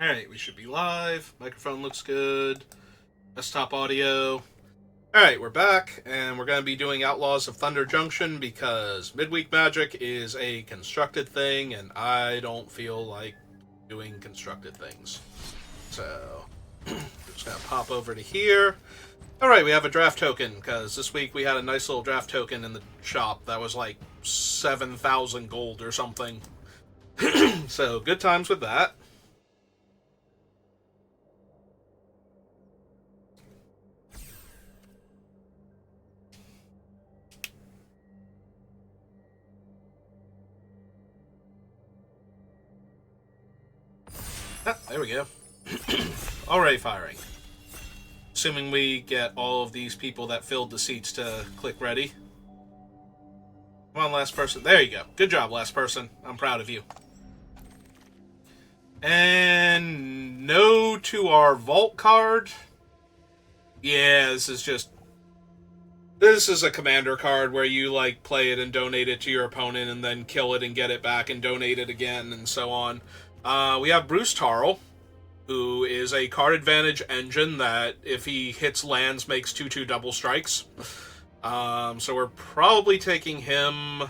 Alright, we should be live. Microphone looks good. Desktop audio. Alright, we're back, and we're going to be doing Outlaws of Thunder Junction because midweek magic is a constructed thing, and I don't feel like doing constructed things. So, just going to pop over to here. Alright, we have a draft token, because this week we had a nice little draft token in the shop that was like 7,000 gold or something. So, good times with that. Ah, there we go. Already firing. Assuming we get all of these people that filled the seats to click ready. Come on, last person. There you go. Good job, last person. I'm proud of you. And no to our vault card. Yeah, this is a commander card where you like play it and donate it to your opponent and then kill it and get it back and donate it again and so on. We have Bruce Tarl, who is a card advantage engine that, if he hits lands, makes 2/2 double strikes. So we're probably taking him.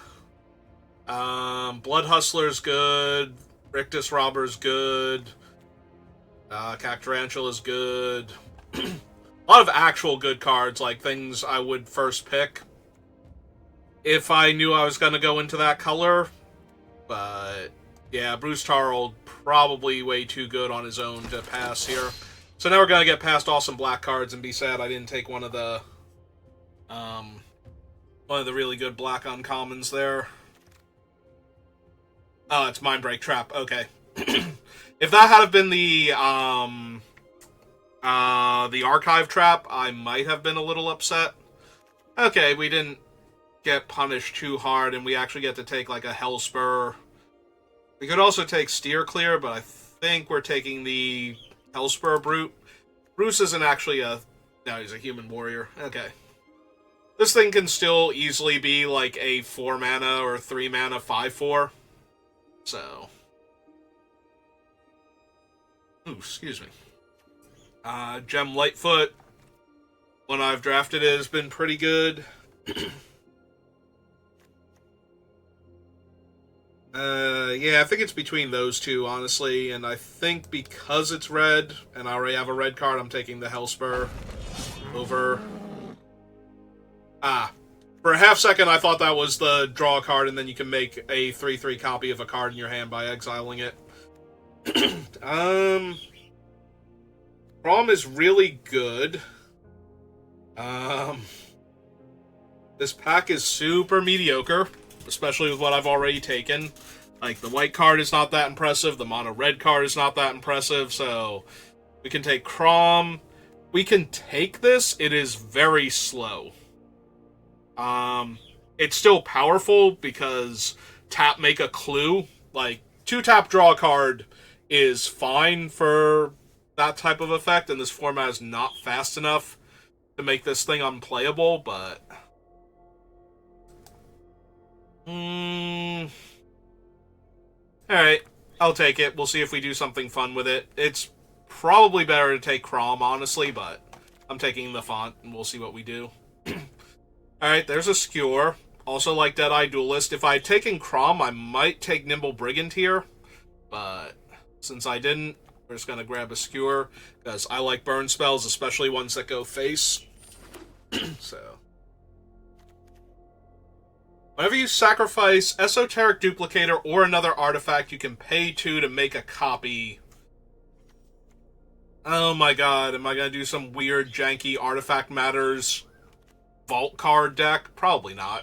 Blood Hustler's good. Rictus Robber's good. Cactarantula's good. A lot of actual good cards, like things I would first pick if I knew I was going to go into that color. But yeah, Bruce Tarl probably way too good on his own to pass here. So now we're going to get past awesome black cards and be sad I didn't take one of the really good black uncommons there. Oh, it's Mindbreak Trap. Okay. If that had been the archive trap, I might have been a little upset. Okay, we didn't get punished too hard, and we actually get to take like a Hellspur. We could also take Steer Clear, but I think we're taking the Hellspur Brute. Bruce isn't actually a... No, he's a human warrior. Okay. This thing can still easily be like a 4 mana or 3 mana 5/4. So... Ooh, excuse me. Gem Lightfoot, when I've drafted it, has been pretty good. Yeah, I think it's between those two, honestly, and I think because it's red, and I already have a red card, I'm taking the Hellspur over... For a half second, I thought that was the draw card, and then you can make a 3/3 copy of a card in your hand by exiling it. Prom is really good. This pack is super mediocre, especially with what I've already taken. Like, the white card is not that impressive, the mono red card is not that impressive, so we can take Crom. We can take this. It is very slow. It's still powerful because tap make a clue. Like, 2-tap draw a card is fine for that type of effect, and this format is not fast enough to make this thing unplayable, but... Alright, I'll take it. We'll see if we do something fun with it. It's probably better to take Crom, honestly, but I'm taking the font, and we'll see what we do. Alright, there's a Skewer. Also like Deadeye Duelist. If I had taken Crom, I might take Nimble Brigand here, but since I didn't, we're just going to grab a Skewer, because I like burn spells, especially ones that go face. So... Whenever you sacrifice Esoteric Duplicator or another artifact, you can pay 2 to make a copy. Oh my god, am I going to do some weird, janky Artifact Matters vault card deck? Probably not.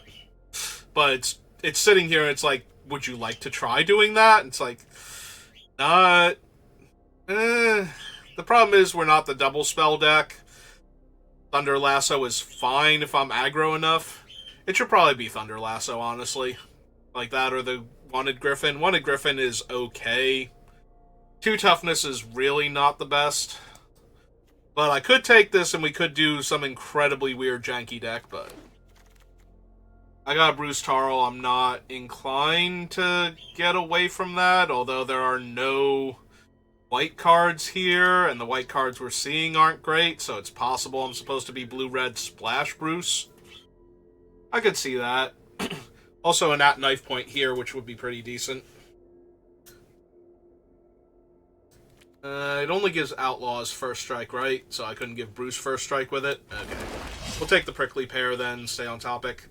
But it's sitting here and it's like, would you like to try doing that? It's like, not... The problem is we're not the double spell deck. Thunder Lasso is fine if I'm aggro enough. It should probably be Thunder Lasso, honestly. Like that or the Wanted Griffin. Wanted Griffin is okay. 2 toughness is really not the best. But I could take this and we could do some incredibly weird janky deck, but... I got Bruce Tarl. I'm not inclined to get away from that, although there are no white cards here, and the white cards we're seeing aren't great, so it's possible I'm supposed to be blue-red splash Bruce. I could see that. Also, an at-knife point here, which would be pretty decent. It only gives Outlaws first strike, right? So I couldn't give Bruce first strike with it? Okay. We'll take the prickly pear then, stay on topic.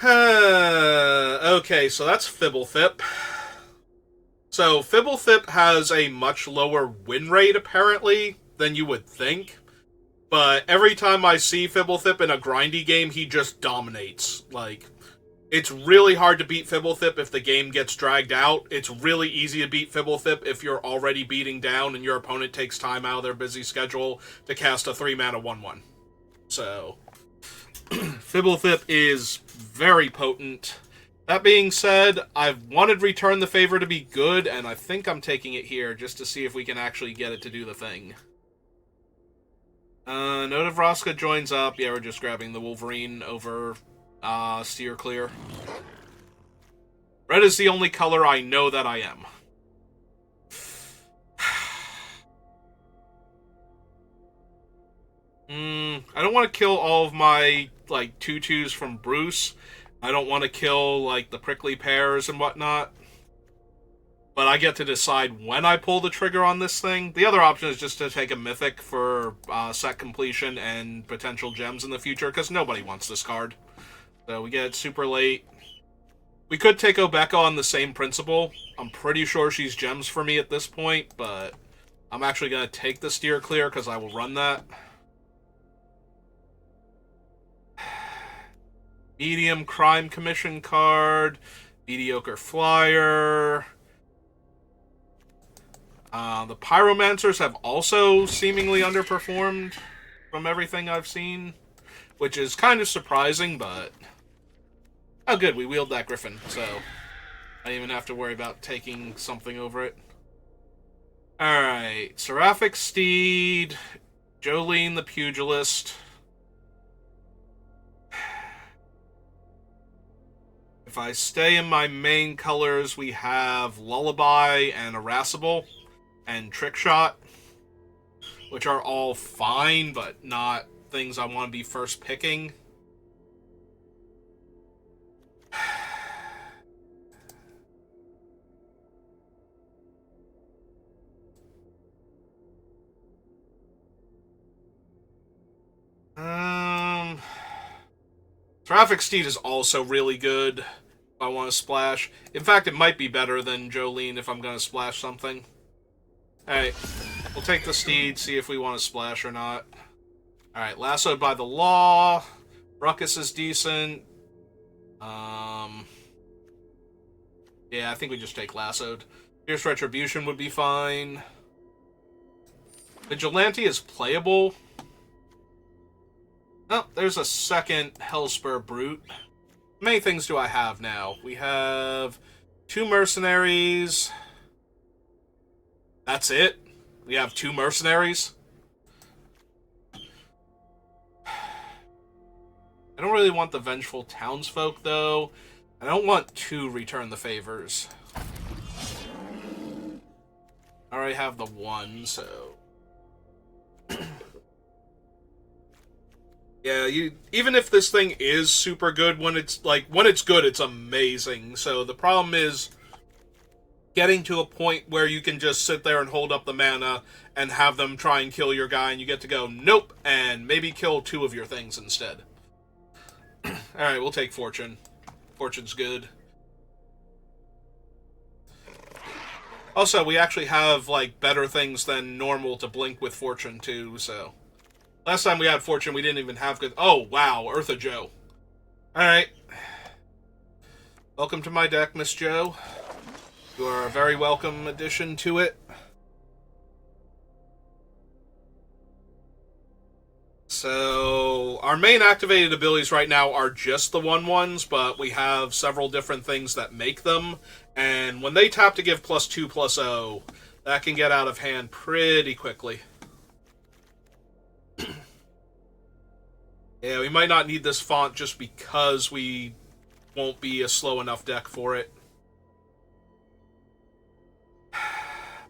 Okay, so that's Fibblethip. So Fibblethip has a much lower win rate, apparently, than you would think. But every time I see Fibblethip in a grindy game, he just dominates. Like, it's really hard to beat Fibblethip if the game gets dragged out. It's really easy to beat Fibblethip if you're already beating down and your opponent takes time out of their busy schedule to cast a 3-mana 1/1. So, Fibblethip is very potent. That being said, I've wanted Return the Favor to be good, and I think I'm taking it here just to see if we can actually get it to do the thing. Note of Vraska joins up. Yeah, we're just grabbing the Wolverine over Steer Clear. Red is the only color I know that I am. I don't want to kill all of my, like, 2/2s from Bruce. I don't want to kill, like, the prickly pears and whatnot. But I get to decide when I pull the trigger on this thing. The other option is just to take a mythic for set completion and potential gems in the future, because nobody wants this card. So we get it super late. We could take Obeka on the same principle. I'm pretty sure she's gems for me at this point, but I'm actually going to take the Steer Clear because I will run that. Medium Crime Commission card. Mediocre Flyer. The Pyromancers have also seemingly underperformed from everything I've seen, which is kind of surprising, but... Oh, good, we wheeled that Griffin, so I didn't even have to worry about taking something over it. Alright, Seraphic Steed, Jolene the Pugilist. If I stay in my main colors, we have Lullaby and Irascible and Trickshot, which are all fine, but not things I want to be first picking. Traffic Steed is also really good if I want to splash. In fact, it might be better than Jolene if I'm going to splash something. Alright, we'll take the Steed, see if we want to splash or not. Alright, Lassoed by the Law. Ruckus is decent. Yeah, I think we just take Lassoed. Fierce Retribution would be fine. Vigilante is playable. Oh, there's a second Hellspur Brute. How many things do I have now? We have 2 Mercenaries. That's it? We have 2 Mercenaries? I don't really want the Vengeful Townsfolk, though. I don't want 2 Return the Favors. I already have the 1, so... Yeah, even if this thing is super good, when it's good, it's amazing. So the problem is getting to a point where you can just sit there and hold up the mana and have them try and kill your guy, and you get to go, nope, and maybe kill 2 of your things instead. Alright, we'll take Fortune. Fortune's good. Also, we actually have, like, better things than normal to blink with Fortune, too, so... Last time we had Fortune, we didn't even have good... Oh, wow, Eartha Joe. Alright. Welcome to my deck, Miss Joe. You are a very welcome addition to it. So, our main activated abilities right now are just the 1/1s, but we have several different things that make them. And when they tap to give +2/+0, that can get out of hand pretty quickly. Yeah, we might not need this font just because we won't be a slow enough deck for it.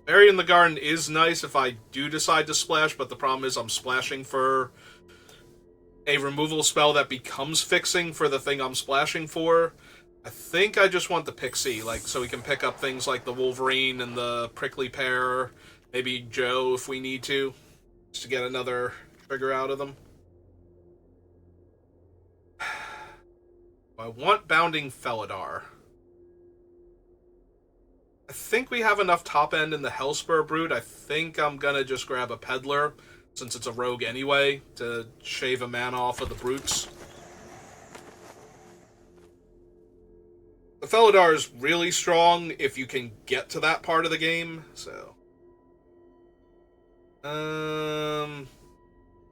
Berry in the Garden is nice if I do decide to splash, but the problem is I'm splashing for a removal spell that becomes fixing for the thing I'm splashing for. I think I just want the Pixie, like, so we can pick up things like the Wolverine and the Prickly Pear, maybe Joe if we need to, just to get another trigger out of them. I want Bounding Felidar. I think we have enough top end in the Hellspur Brute. I think I'm gonna just grab a Peddler, since it's a rogue anyway, to shave a mana off of the Brutes. The Felidar is really strong if you can get to that part of the game, so...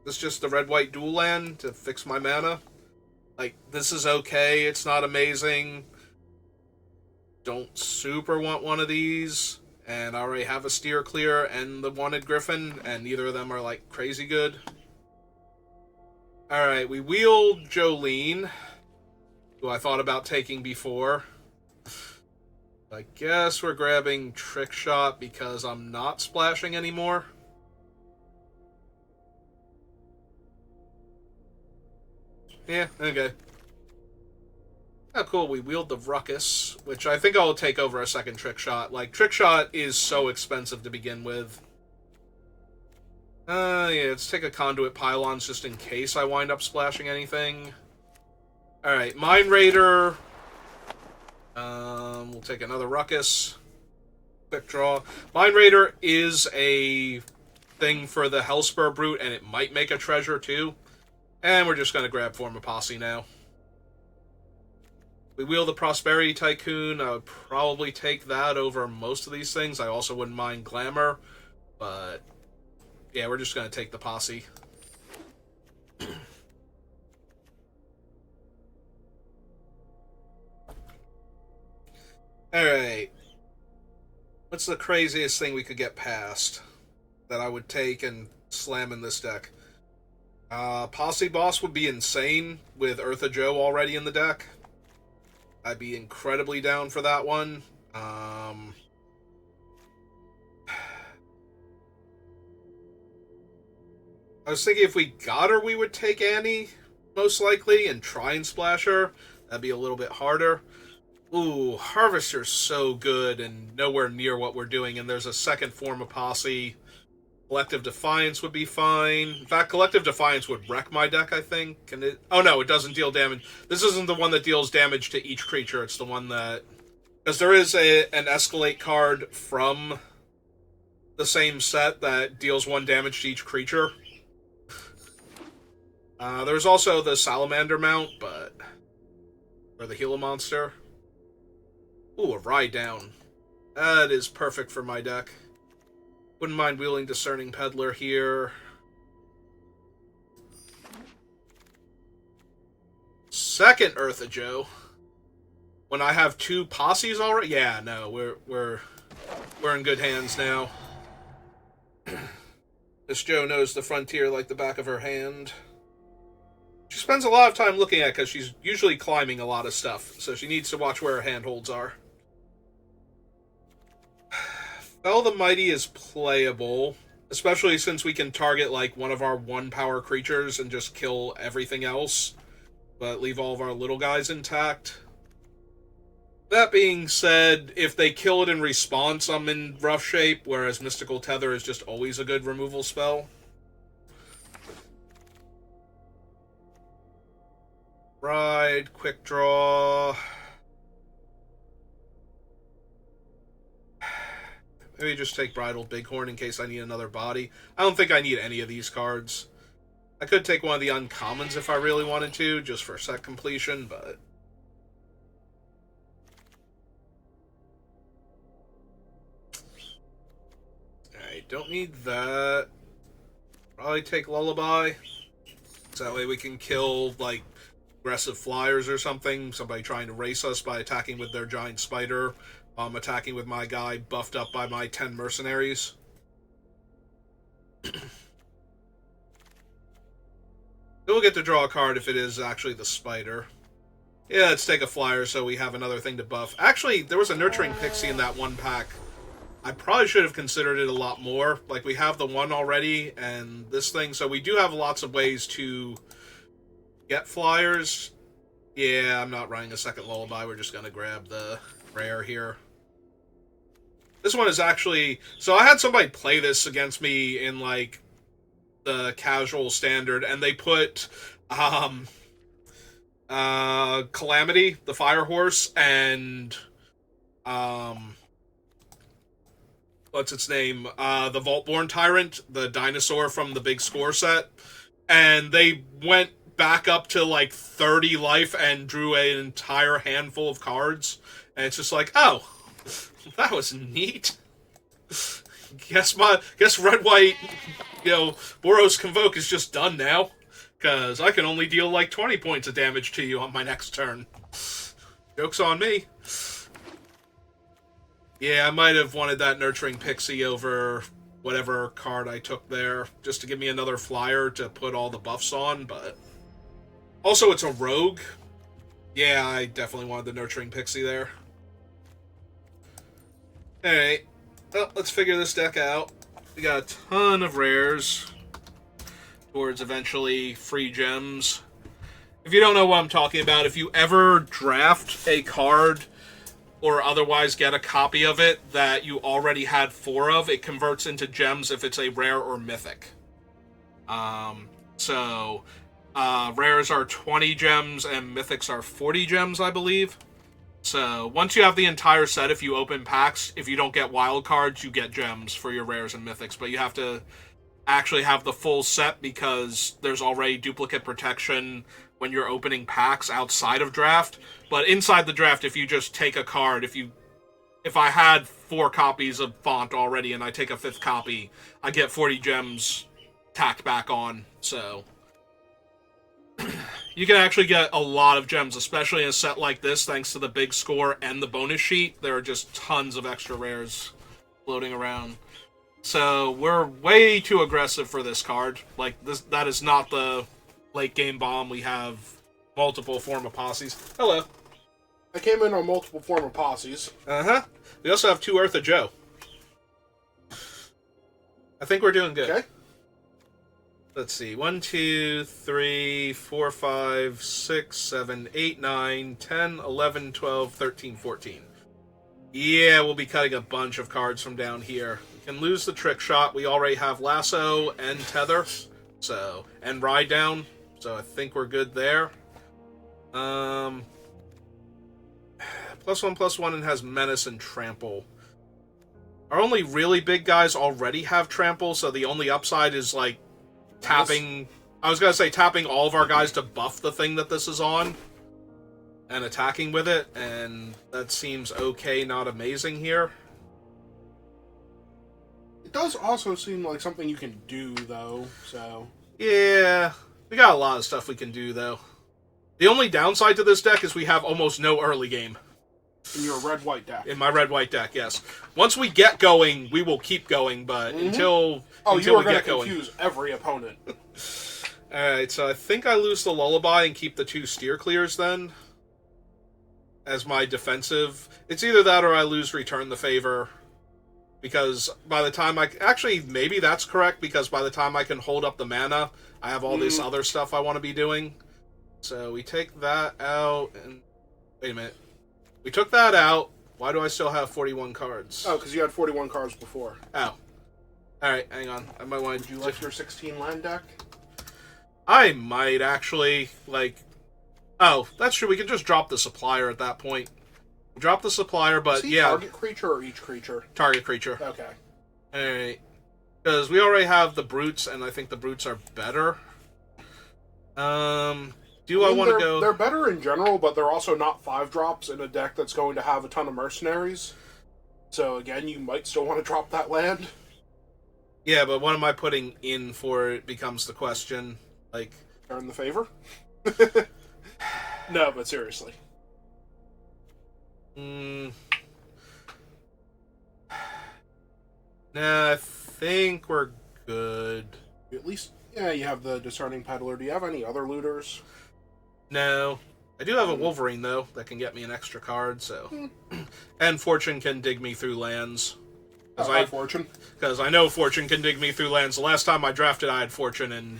This is just the red-white dual land to fix my mana. Like, this is okay, it's not amazing. Don't super want one of these, and I already have a Steer Clear and the Wanted Griffin, and neither of them are, like, crazy good. Alright, we wheeled Jolene, who I thought about taking before. I guess we're grabbing Trick Shot because I'm not splashing anymore. Yeah, okay. Oh, cool, we wield the Ruckus, which I think I'll take over a second Trick Shot. Like, Trick Shot is so expensive to begin with. Yeah, let's take a Conduit Pylons just in case I wind up splashing anything. Alright, Mind Raider. We'll take another Ruckus. Quick draw. Mind Raider is a thing for the Hellspur Brute, and it might make a treasure, too. And we're just going to grab Form of Posse now. We wheel the Prosperity Tycoon. I would probably take that over most of these things. I also wouldn't mind Glamour. But, yeah, we're just going to take the Posse. Alright. What's the craziest thing we could get past that I would take and slam in this deck? Posse Boss would be insane with Eartha Joe already in the deck. I'd be incredibly down for that one. I was thinking if we got her, we would take Annie, most likely, and try and splash her. That'd be a little bit harder. Ooh, Harvester's so good and nowhere near what we're doing, and there's a second Form of Posse. Collective Defiance would be fine. In fact, Collective Defiance would wreck my deck, I think. And it... Oh, no, it doesn't deal damage. This isn't the one that deals damage to each creature. It's the one that... Because there is an Escalate card from the same set that deals 1 damage to each creature. There's also the Salamander mount, but... Or the Gila monster. Ooh, a Ride Down. That is perfect for my deck. Wouldn't mind wheeling Discerning Peddler here. Second Eartha Joe. When I have 2 posses already? Yeah, no, we're in good hands now. This Joe knows the frontier like the back of her hand. She spends a lot of time looking at it because she's usually climbing a lot of stuff, so she needs to watch where her handholds are. Fell the Mighty is playable, especially since we can target, like, one of our 1-power creatures and just kill everything else, but leave all of our little guys intact. That being said, if they kill it in response, I'm in rough shape, whereas Mystical Tether is just always a good removal spell. Ride, quick draw... Maybe just take Bridal Bighorn in case I need another body. I don't think I need any of these cards. I could take one of the uncommons if I really wanted to, just for set completion, but... Alright, don't need that. Probably take Lullaby. So that way we can kill, like, aggressive flyers or something. Somebody trying to race us by attacking with their giant spider. I'm attacking with my guy buffed up by my 10 mercenaries. We'll get to draw a card if it is actually the spider. Yeah, let's take a flyer so we have another thing to buff. Actually, there was a Nurturing Pixie in that one pack I probably should have considered it a lot more. Like, we have the one already, and this thing, so we do have lots of ways to get flyers. Yeah, I'm not running a second lullaby, we're just gonna grab the rare here. This one is actually... So I had somebody play this against me in, like, the casual standard, and they put, Calamity, the Fire Horse, and, what's its name? The Vaultborn Tyrant, the dinosaur from the big score set. And they went back up to, like, 30 life and drew an entire handful of cards. And it's just like, oh, that was neat. Guess red white, Boros Convoke is just done now, because I can only deal like 20 points of damage to you on my next turn. Joke's on me. Yeah, I might have wanted that Nurturing Pixie over whatever card I took there, just to give me another flyer to put all the buffs on, but... Also, it's a rogue. Yeah, I definitely wanted the Nurturing Pixie there. Alright. Well, let's figure this deck out. We got a ton of rares towards eventually free gems. If you don't know what I'm talking about, if you ever draft a card or otherwise get a copy of it that you already had 4 of, it converts into gems if it's a rare or mythic. Rares are 20 gems and mythics are 40 gems, I believe. So, once you have the entire set, if you open packs, if you don't get wild cards, you get gems for your rares and mythics. But you have to actually have the full set because there's already duplicate protection when you're opening packs outside of draft. But inside the draft, if you just take a card, if I had 4 copies of Font already and I take a 5th copy, I get 40 gems tacked back on. So... You can actually get a lot of gems, especially in a set like this, thanks to the big score and the bonus sheet. There are just tons of extra rares floating around. So, we're way too aggressive for this card. Like, that is not the late game bomb. We have multiple form of posses. Hello. I came in on multiple form of posses. Uh-huh. We also have 2 Eartha Joe. I think we're doing good. Okay. Let's see. 1, 2, 3, 4, 5, 6, 7, 8, 9, 10, 11, 12, 13, 14. Yeah, we'll be cutting a bunch of cards from down here. We can lose the Trick Shot. We already have Lasso and Tether. And Ride Down. So I think we're good there. +1/+1 and has Menace and Trample. Our only really big guys already have Trample, so the only upside is, like, tapping... I was going to say tapping all of our guys to buff the thing that this is on. And attacking with it, and that seems okay, not amazing here. It does also seem like something you can do, though, so... Yeah, we got a lot of stuff we can do, though. The only downside to this deck is we have almost no early game. In your red-white deck. In my red-white deck, yes. Once we get going, we will keep going, but until we get going... you are going to confuse every opponent. Alright, so I think I lose the Lullaby and keep the 2 Steer Clears, then. As my defensive. It's either that or I lose Return the Favor. Because by the time I... Actually, maybe that's correct, because by the time I can hold up the mana, I have all this other stuff I want to be doing. So we take that out, and... Wait a minute. We took that out. Why do I still have 41 cards? Oh, because you had 41 cards before. Oh. Alright, hang on. I might want to... Would you like your 16 land deck? I might, actually. Like... Oh, that's true. We can just drop the Supplier at that point. Drop the Supplier, but yeah... target creature or each creature? Target creature. Okay. Alright. Because we already have the Brutes, and I think the Brutes are better. I want to go... They're better in general, but they're also not 5-drops in a deck that's going to have a ton of mercenaries. So, again, you might still want to drop that land. Yeah, but what am I putting in for it becomes the question. Like... Return the Favor? No, but seriously. Nah, I think we're good. At least, yeah, you have the Discerning Peddler. Do you have any other looters? No. I do have a Wolverine, though, that can get me an extra card, so... And Fortune can dig me through lands. Fortune. Because I know Fortune can dig me through lands. The last time I drafted, I had Fortune, and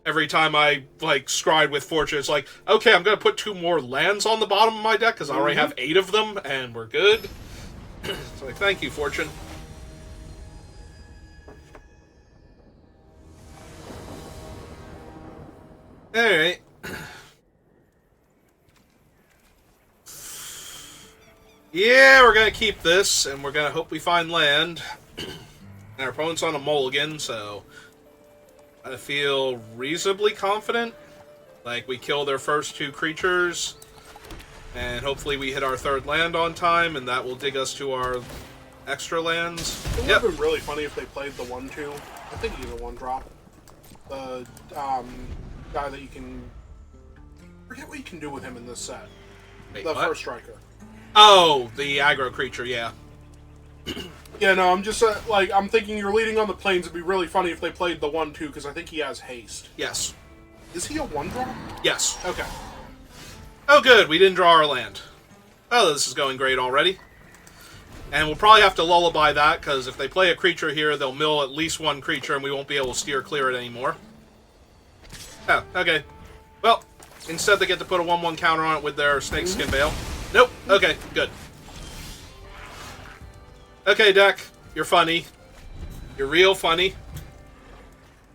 every time I, like, scryed with Fortune, it's like, okay, I'm going to put 2 more lands on the bottom of my deck, because I already have 8 of them, and we're good. It's like, thank you, Fortune. Alright. Yeah, we're gonna keep this, and we're gonna hope we find land. And our opponent's on a mulligan, so I feel reasonably confident. Like, we kill their first 2 creatures, and hopefully we hit our 3rd land on time, and that will dig us to our extra lands. It would have been really funny if they played the 1/2. I think he's a 1-drop. The guy that you can... I forget what you can do with him in this set. Wait, the what? first striker. Oh, the aggro creature, yeah. Yeah, no, I'm just, like, I'm thinking you're leading on the plains. It'd be really funny if they played the 1/2, because I think he has haste. Yes. Is he a 1-drop? Yes. Okay. Oh, good, we didn't draw our land. Oh, this is going great already. And we'll probably have to lullaby that, because if they play a creature here, they'll mill at least 1 creature, and we won't be able to steer clear it anymore. Oh, okay. Well, instead they get to put a 1/1 counter on it with their Snakeskin Veil. Nope. Okay, good. Okay, deck. You're funny. You're real funny.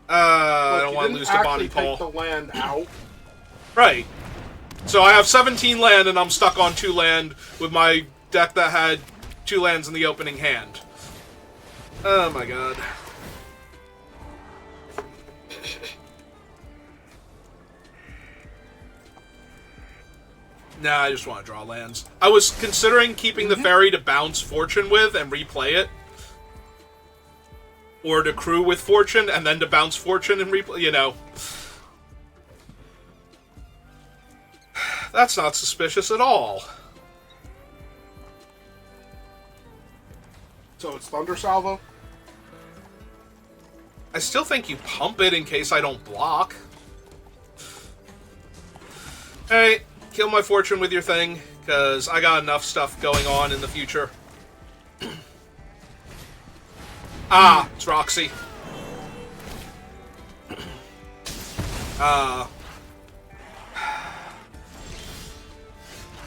I don't want to lose to Bonnie Paul. Take the land out. Right. So I have 17 land, and I'm stuck on 2 land with my deck that had 2 lands in the opening hand. Oh my god. Nah, I just want to draw lands. I was considering keeping the fairy to bounce Fortune with and replay it. Or to crew with Fortune and then to bounce Fortune and replay, you know. That's not suspicious at all. So it's Thunder Salvo? I still think you pump it in case I don't block. Alright, kill my Fortune with your thing, because I got enough stuff going on in the future. Ah, it's Roxy.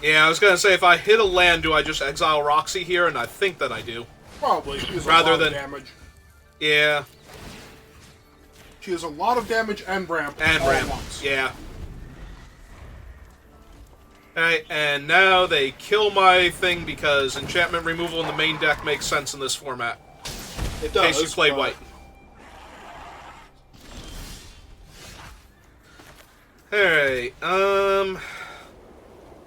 Yeah, I was gonna say, if I hit a land, do I just exile Roxy here? And I think that I do. Probably. She has Rather a lot than of damage. Yeah. She has a lot of damage and ramp. And all ramp. at once. Yeah. Alright, and now they kill my thing because enchantment removal in the main deck makes sense in this format. It does. In case you play white. Alright,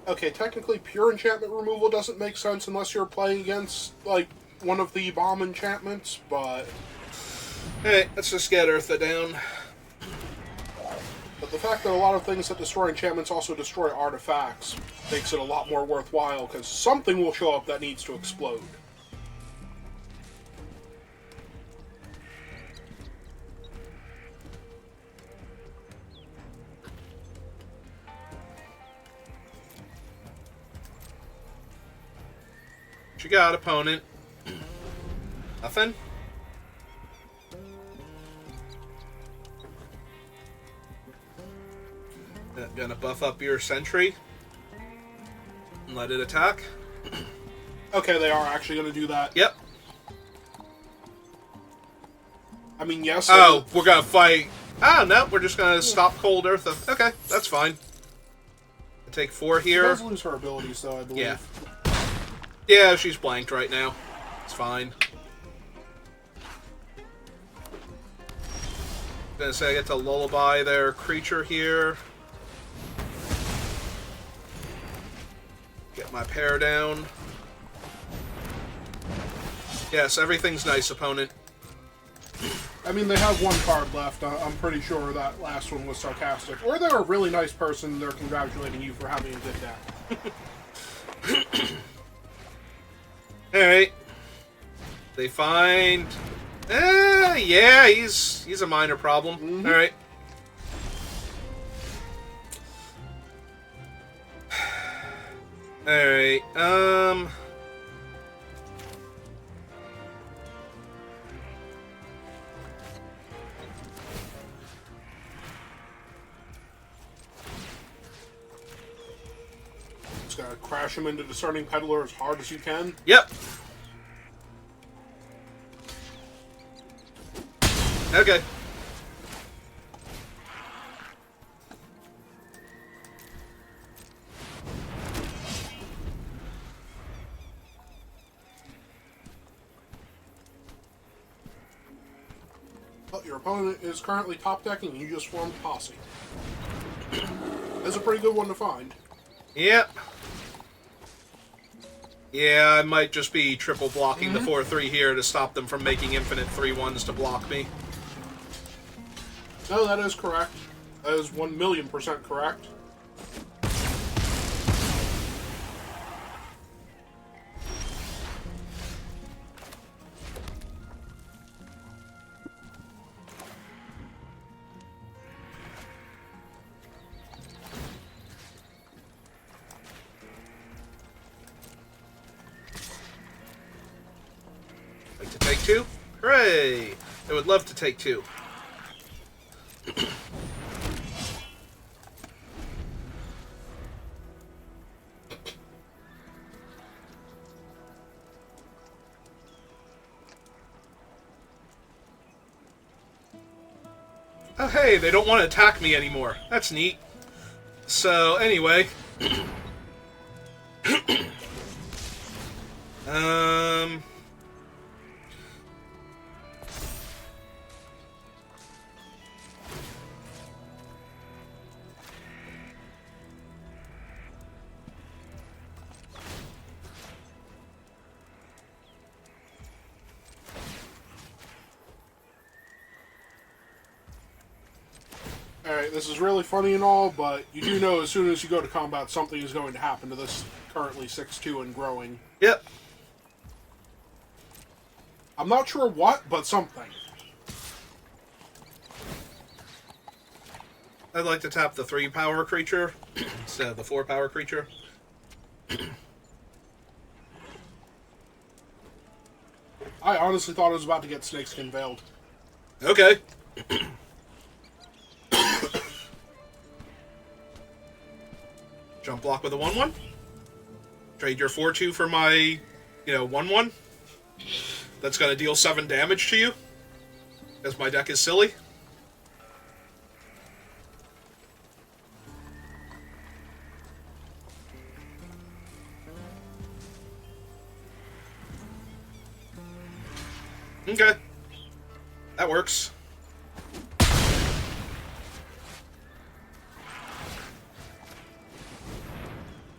Okay, technically pure enchantment removal doesn't make sense unless you're playing against, like, one of the bomb enchantments, but... Alright, let's just get Eartha down. But the fact that a lot of things that destroy enchantments also destroy artifacts makes it a lot more worthwhile, because something will show up that needs to explode. What you got, opponent? Nothing? Gonna buff up your sentry and let it attack. Okay, they are actually going to do that. Yep. I mean, yes. Oh, we're gonna fight. Oh, no, we're just gonna stop Cold Eartha. Okay, that's fine. Take 4 She here. does lose her abilities, though, I believe. Yeah. Yeah, she's blanked right now. It's fine. Gonna say I get to lullaby their creature here. Get my pair down. Yes, everything's nice, opponent. I mean, they have 1 card left. I'm pretty sure that last one was sarcastic. Or they're a really nice person. They're congratulating you for having a good deck. Alright. They find... yeah, he's a minor problem. Mm-hmm. Alright. Alright, crash him into Discerning Peddler as hard as you can. Yep. Okay. Well, your opponent is currently top decking and you just formed Posse. That's a pretty good one to find. Yep. Yeah, I might just be triple blocking the 4-3 here to stop them from making infinite 3-1s to block me. No, that is correct. That is 1,000,000% correct. Like to take 2? Hooray! I would love to take 2. Oh hey, they don't want to attack me anymore. That's neat. So, anyway. Alright, this is really funny and all, but you do know as soon as you go to combat, something is going to happen to this currently 6-2 and growing. Yep. I'm not sure what, but something. I'd like to tap the 3-power creature instead of the 4-power creature. I honestly thought I was about to get Snakeskin Veiled. Okay. Jump block with a 1-1. Trade your 4-2 for my, 1-1. That's going to deal 7 damage to you. Because my deck is silly. Okay. That works.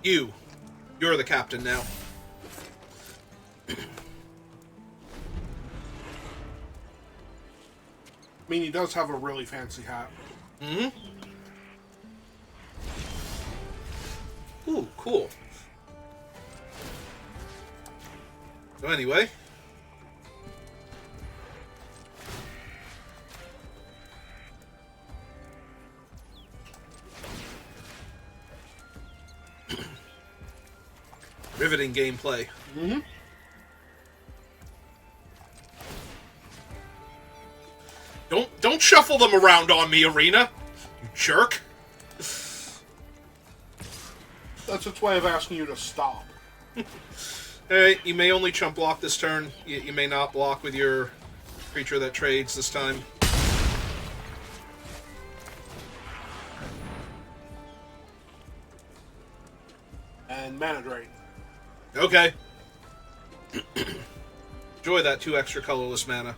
You're the captain now. I mean, he does have a really fancy hat. Mm-hmm. Ooh, cool. So anyway. Riveting gameplay. Mm-hmm. Don't shuffle them around on me, Arena. You jerk. That's its way of asking you to stop. Alright, you may only chump block this turn. You may not block with your creature that trades this time. And Mana Drain. Okay. Enjoy that 2 extra colorless mana.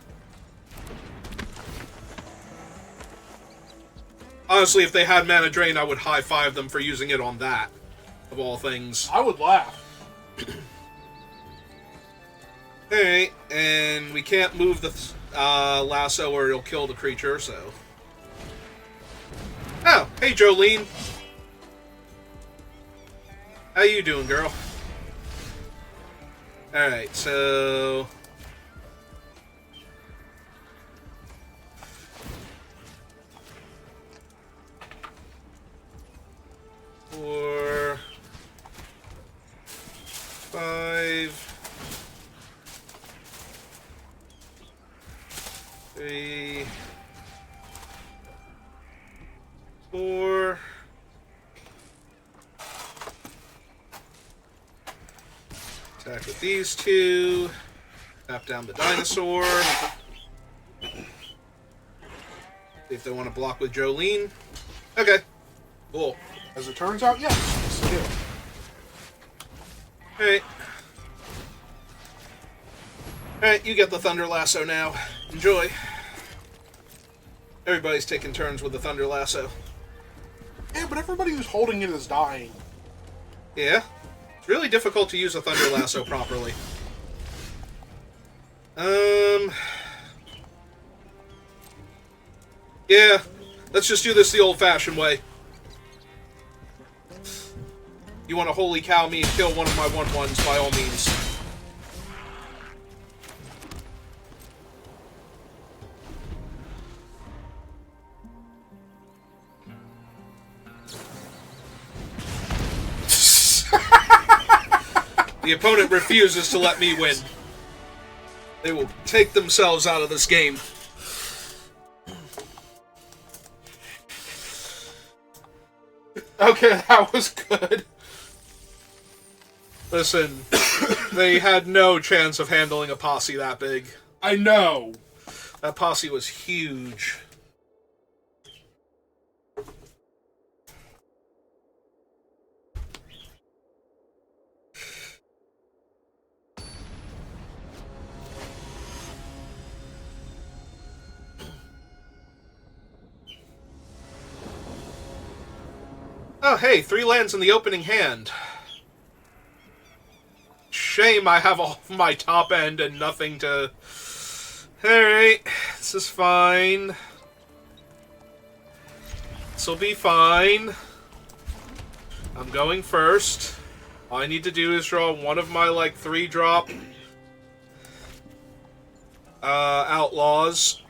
Honestly, if they had Mana Drain, I would high-five them for using it on that, of all things. I would laugh. Alright, and we can't move the lasso or it'll kill the creature, so... Oh, hey Jolene. How you doing, girl? Alright, so... Four... 5... 3... 4... with these two. Tap down the dinosaur. See if they want to block with Jolene. Okay. Cool. As it turns out, yes they do. Alright. Alright, you get the Thunder Lasso now. Enjoy. Everybody's taking turns with the Thunder Lasso. Yeah, but everybody who's holding it is dying. Yeah. It's really difficult to use a Thunder Lasso properly. Yeah. Let's just do this the old-fashioned way. You want to holy cow me and kill one of my 1/1s, by all means. The opponent refuses to let me win. They will take themselves out of this game. Okay, that was good. Listen, they had no chance of handling a posse that big. I know. That posse was huge. Oh, hey, 3 lands in the opening hand. Shame I have all of my top end and nothing to... Alright, this is fine. This'll be fine. I'm going first. All I need to do is draw one of my, 3-drop... Outlaws.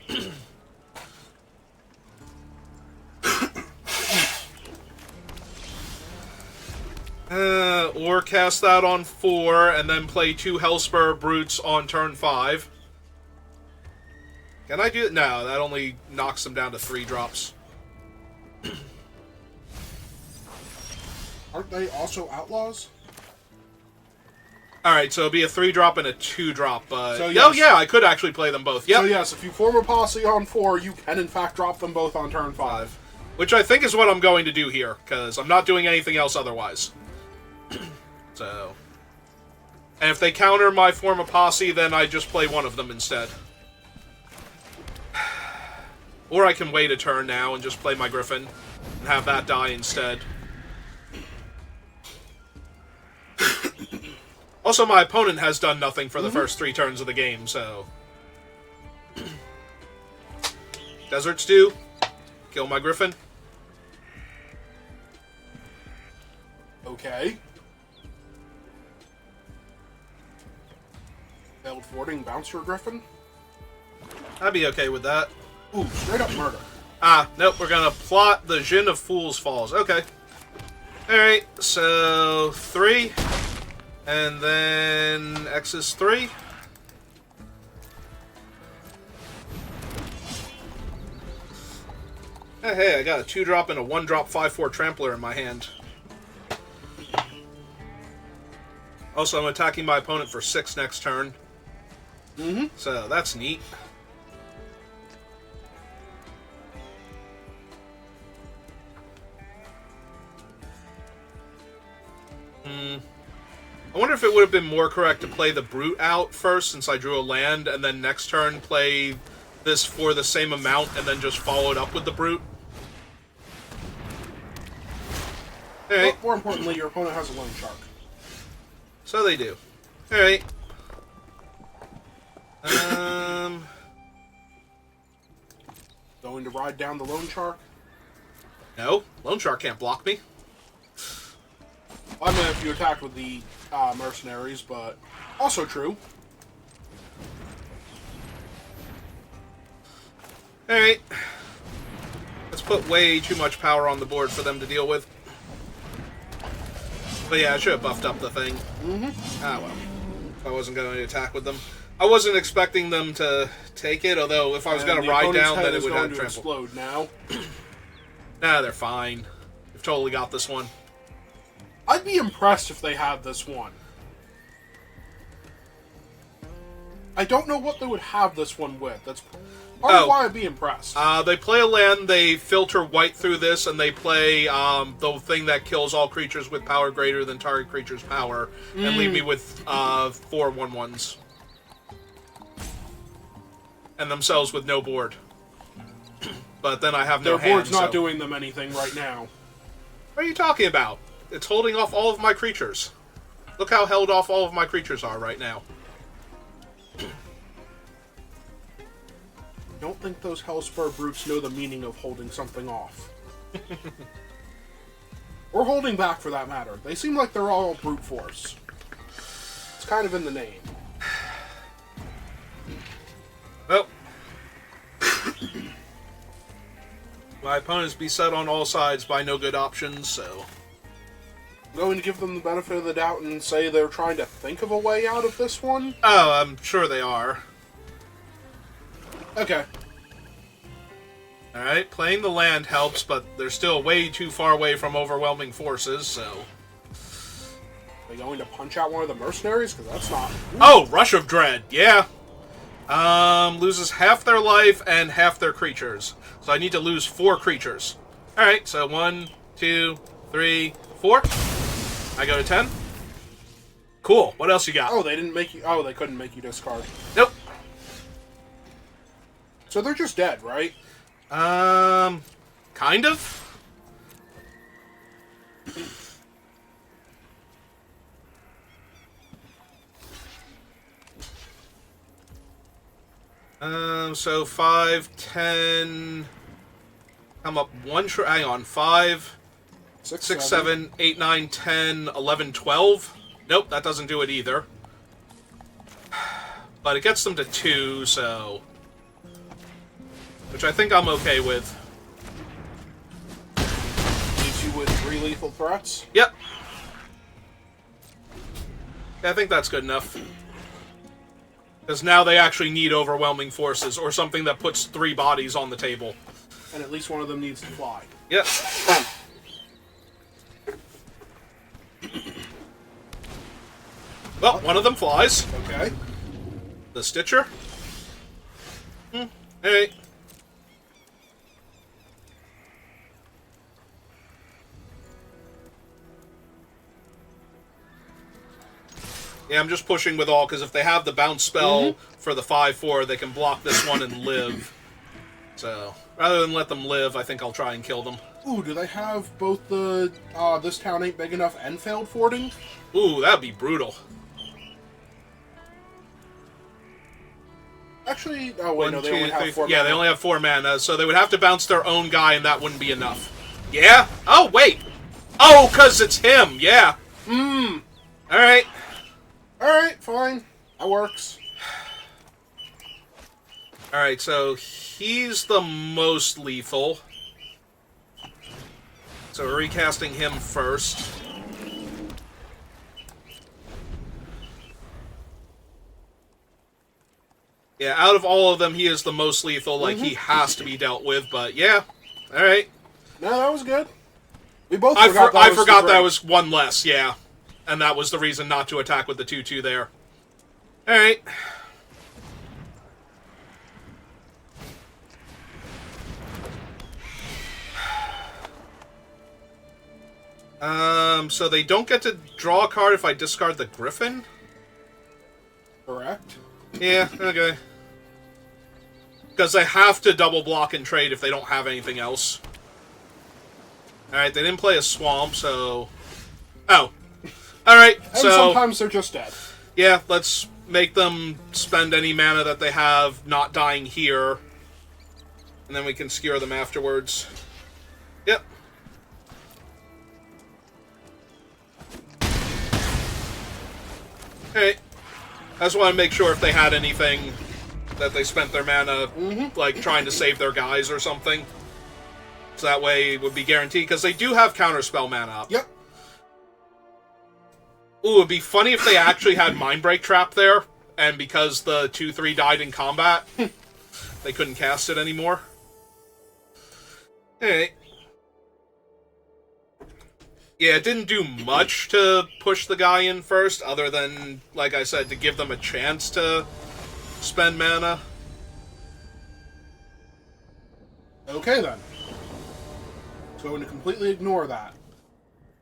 Or cast that on 4, and then play 2 Hellspur Brutes on turn 5. Can I do it? No, that only knocks them down to 3 drops. Aren't they also outlaws? Alright, so it'll be a 3-drop and a 2-drop, but... So, Oh, yes. yeah, I could actually play them both. Yep. So yes, if you form a posse on 4, you can in fact drop them both on turn 5. Which I think is what I'm going to do here, because I'm not doing anything else otherwise. So... And if they counter my form of posse, then I just play one of them instead. Or I can wait a turn now and just play my Griffin and have that die instead. Also, my opponent has done nothing for the first 3 turns of the game, so... Desert Stew. Kill my Griffin. Okay. Failed fording, bounce your Griffin. I'd be okay with that. Ooh, straight up murder. Ah, nope, we're gonna plot the Djinn of Fools Falls. Okay. Alright, so 3. And then X is 3. Hey, I got a 2-drop and a 1-drop 5/4 Trampler in my hand. Also, I'm attacking my opponent for 6 next turn. So, that's neat. I wonder if it would have been more correct to play the Brute out first, since I drew a land, and then next turn play this for the same amount, and then just follow it up with the Brute. Alright. But more importantly, your opponent has a loan shark. So they do. Alright. Going to ride down the loan shark? No. Lone Shark can't block me. I mean, if you attack with the mercenaries, but also true. Alright. Let's put way too much power on the board for them to deal with. But yeah, I should have buffed up the thing. Ah, well. I wasn't going to attack with them. I wasn't expecting them to take it, although if I was going to ride down, then it would have trample. Explode now. Nah, they're fine. They've totally got this one. I'd be impressed if they had this one. I don't know what they would have this one with. That's part of why I'd be impressed. They play a land, they filter white through this, and they play the thing that kills all creatures with power greater than target creature's power, and leave me with 4 1/1s. And themselves with no board. But then I have no hand. Their board's not doing them anything right now. What are you talking about? It's holding off all of my creatures. Look how held off all of my creatures are right now. I don't think those Hellspur brutes know the meaning of holding something off. Or holding back, for that matter. They seem like they're all brute force. It's kind of in the name. Well, my opponent's beset on all sides by no good options, so... I'm going to give them the benefit of the doubt and say they're trying to think of a way out of this one. Oh, I'm sure they are. Okay. Alright, playing the land helps, but they're still way too far away from overwhelming forces, so... Are they going to punch out one of the mercenaries? Because that's not... Oh, Rush of Dread, yeah. Loses half their life and half their creatures. So I need to lose 4 creatures. Alright, so 1, 2, 3, 4. I go to 10. Cool, what else you got? Oh, they didn't make you... Oh, they couldn't make you discard. Nope. So they're just dead, right? Kind of. So 5, 10... Come up one... Hang on, 5, 6, 7, 8, 9, 10, 11, 12. Nope, that doesn't do it either. But it gets them to 2, so... Which I think I'm okay with. Leaves you with 3 lethal threats? Yep. I think that's good enough. Because now they actually need overwhelming forces, or something that puts 3 bodies on the table. And at least one of them needs to fly. Yep. Well, one of them flies. Okay. The Stitcher. Hey. Yeah, I'm just pushing with all, because if they have the bounce spell for the 5/4, they can block this one and live. So, rather than let them live, I think I'll try and kill them. Ooh, do they have both the, this town ain't big enough and failed fording? Ooh, that'd be brutal. Actually, oh wait, no, they only have 4 Yeah, mana. they only have 4 mana, so they would have to bounce their own guy, and that wouldn't be enough. Yeah? Oh, wait! Oh, because it's him, yeah. Alright. Alright, fine. That works. Alright, so he's the most lethal. So we're recasting him first. Yeah, out of all of them, he is the most lethal. Like, he has to be dealt with, but yeah. Alright. No, that was good. We both I forgot that was one less, yeah. And that was the reason not to attack with the 2/2 there. Alright. So they don't get to draw a card if I discard the Griffin? Correct. Yeah, okay. Because they have to double block and trade if they don't have anything else. Alright, they didn't play a swamp, so... Oh. Alright, so... And sometimes they're just dead. Yeah, let's make them spend any mana that they have not dying here. And then we can skewer them afterwards. Yep. Alright. I just want to make sure if they had anything that they spent their mana, like, trying to save their guys or something. So that way it would be guaranteed, because they do have counterspell mana up. Yep. Ooh, it'd be funny if they actually had Mindbreak Trap there, and because the 2/3 died in combat, they couldn't cast it anymore. Alright. Yeah, it didn't do much to push the guy in first, other than, like I said, to give them a chance to spend mana. Okay, then. It's going to completely ignore that.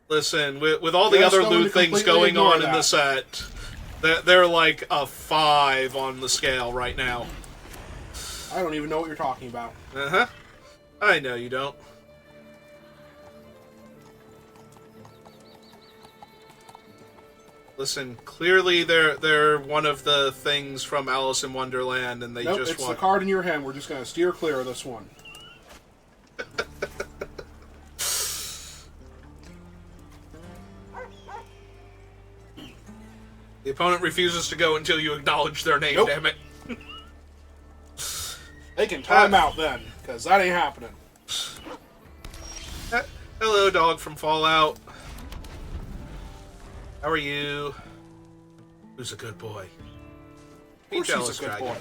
Listen, with all the Just other going to loot things completely going ignore on in the that. set, they're like a 5 on the scale right now. I don't even know what you're talking about. Uh-huh. I know you don't. Listen, clearly they're one of the things from Alice in Wonderland, and they Nope, just it's want... the card in your hand. We're just going to steer clear of this one. The opponent refuses to go until you acknowledge their name, Nope. damn it. They can time out then, because that ain't happening. Hello, dog from Fallout. How are you? Who's a good boy? Be Of course jealous, he's a good dragon. boy.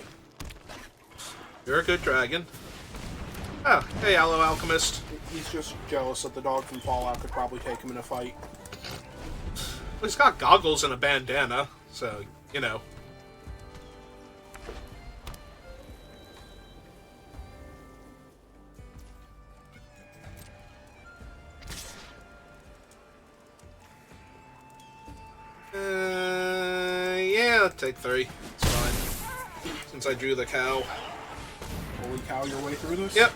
You're a good dragon. Oh, hey, Hello Alchemist. He's just jealous that the dog from Fallout could probably take him in a fight. Well, he's got goggles and a bandana, so, you know. Yeah, I'll take 3. It's fine. Since I drew the cow. Holy cow, your way through this? Yep.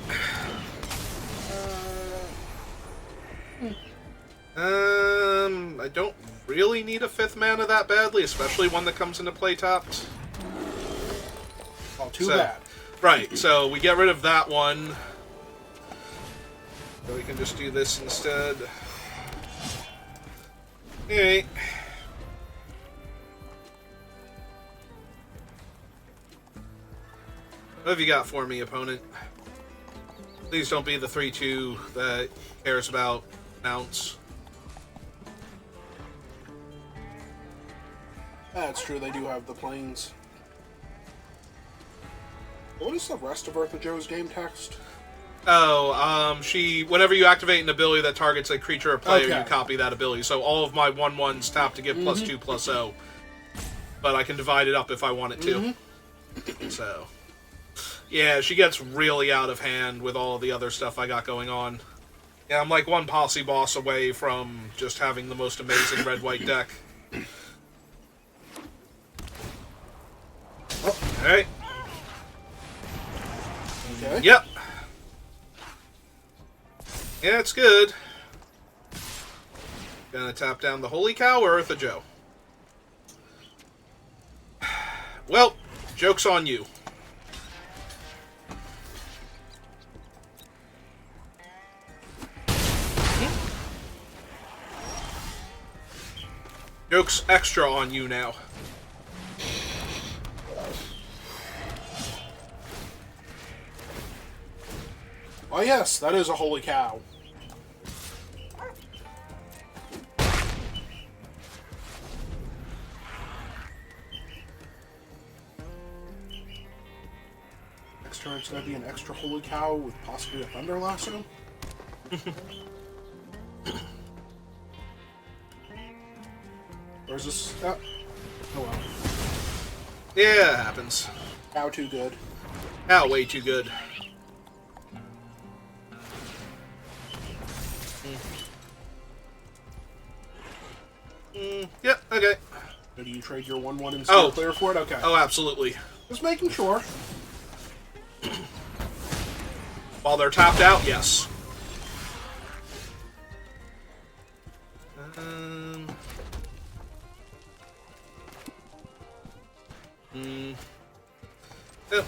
I don't really need a 5th mana that badly, especially one that comes into play tapped. Oh, too bad. Right, so we get rid of that one. So we can just do this instead. Alright. What have you got for me, opponent? Please don't be the 3-2 that cares about mounts. That's true, they do have the planes. What is the rest of Eartha Joe's game text? Oh, whenever you activate an ability that targets a creature or player, Okay. you copy that ability. So all of my 1/1s tap to give +2/+0. But I can divide it up if I want it to. So, yeah, she gets really out of hand with all the other stuff I got going on. Yeah, I'm like one posse boss away from just having the most amazing red-white deck. Alright. Okay. Yep. Yeah, it's good. Gonna tap down the Holy Cow or Eartha Joe? Well, joke's on you. Joke's extra on you now. Oh yes, that is a holy cow. Next turn it's going to be an extra holy cow with possibly a thunder lasso. Or is this... Oh well. Yeah, it happens. Cow too good. Ah, way too good. Yep, okay. So do you trade your 1/1 and Oh. steer clear for it? Okay. Oh, absolutely. Just making sure. While they're tapped out, yes. Yep.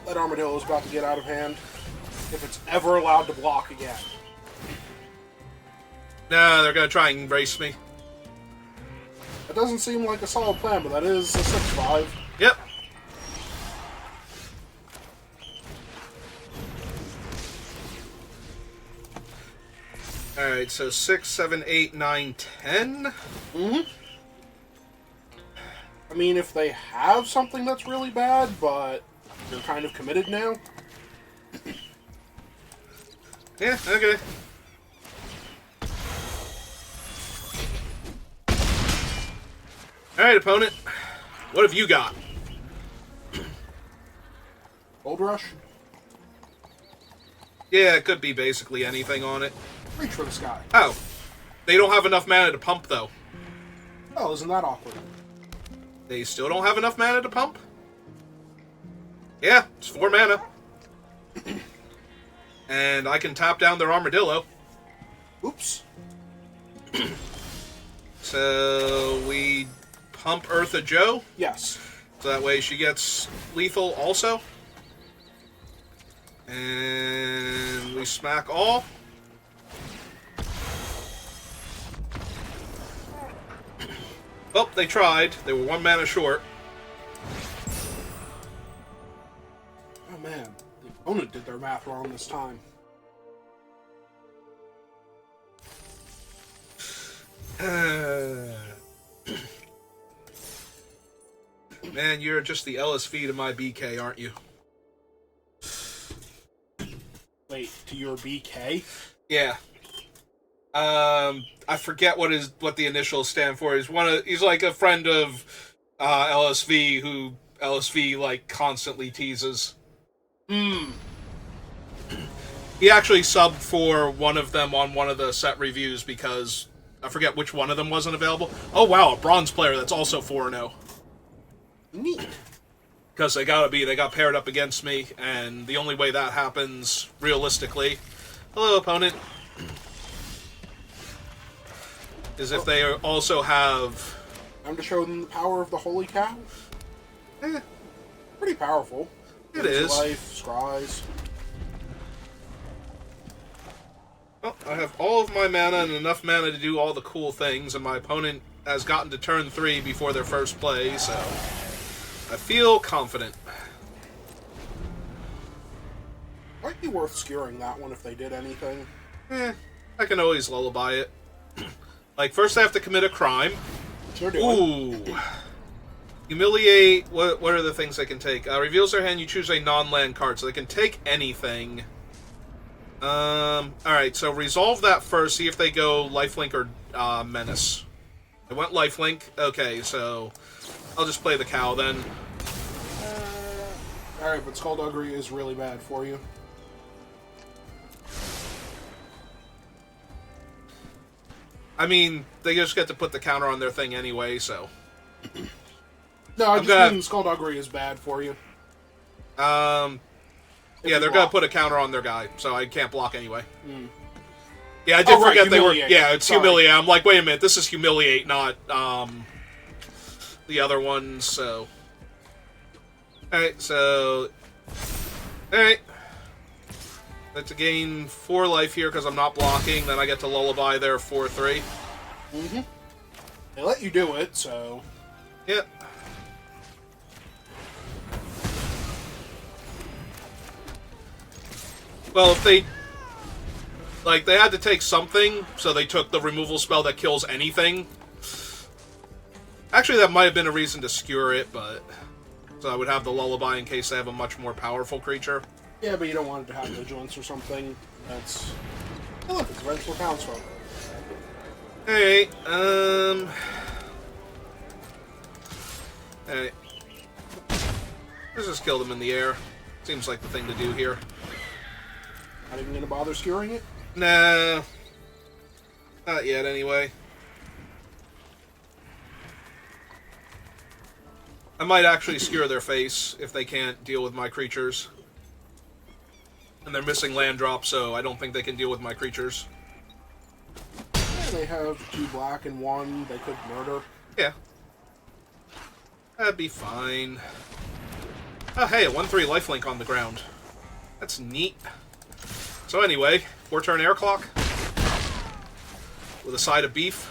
That armadillo is about to get out of hand. If it's ever allowed to block again. No, they're gonna try and race me. That doesn't seem like a solid plan, but that is a 6/5. Yep. Alright, so 6, 7, 8, 9, 10. Mm-hmm. I mean, if they have something that's really bad, but they're kind of committed now. Yeah, okay. Alright, opponent. What have you got? Gold Rush? Yeah, it could be basically anything on it. Reach for the sky. Oh. They don't have enough mana to pump, though. Oh, isn't that awkward? They still don't have enough mana to pump? Yeah, it's 4 mana. And I can tap down their Armadillo. Oops. So we pump Eartha Joe. Yes. So that way she gets lethal also. And we smack all. Oh, they tried. They were 1 mana short. Oh man, the opponent did their math wrong this time. Man, you're just the LSV to my BK, aren't you? Wait, to your BK? Yeah. I forget what the initials stand for. He's like a friend of LSV who LSV like constantly teases. Hmm. He actually subbed for one of them on one of the set reviews because I forget which one of them wasn't available. Oh wow, a bronze player that's also 4-0. Neat. Because they got paired up against me, and the only way that happens, realistically, hello opponent, is if they also have... Time to show them the power of the holy cow? Pretty powerful. It is. Life, scries. Well, I have all of my mana and enough mana to do all the cool things, and my opponent has gotten to turn 3 before their first play, so I feel confident. Might be worth skewering that one if they did anything. I can always lullaby it. Like, first I have to commit a crime. Sure do. Ooh. Humiliate. What are the things they can take? Reveals their hand, you choose a non-land card, so they can take anything. Alright, so resolve that first, see if they go lifelink or menace. They went lifelink. Okay, so I'll just play the cow then. Alright, but Skullduggery is really bad for you. I mean, they just get to put the counter on their thing anyway, so. No, I just mean Skullduggery is bad for you. Yeah, they're block. gonna put a counter on their guy, so I can't block anyway. Mm. Yeah, I did forget they were. Humiliate. Yeah, it's Sorry. Humiliate. I'm like, wait a minute, this is Humiliate, not the other ones. So, all right, so, all right, let's gain 4 life here because I'm not blocking. Then I get to lullaby their 4/3. Mm-hmm. They let you do it, so. Yep. Well, if they... Like, they had to take something, so they took the removal spell that kills anything. Actually, that might have been a reason to skewer it, but... So I would have the lullaby in case they have a much more powerful creature. Yeah, but you don't want it to have vigilance or something. That's... Oh, look, it's a Vengeful Townsfolk. Alright, Alright. Let's just kill them in the air. Seems like the thing to do here. Not even gonna bother skewering it? Nah. Not yet, anyway. I might actually skewer their face if they can't deal with my creatures. And they're missing land drop, so I don't think they can deal with my creatures. Yeah, they have 2 black and 1 they could murder. Yeah. That'd be fine. Oh, hey, a 1/3 lifelink on the ground. That's neat. So anyway, 4-turn air clock. With a side of beef.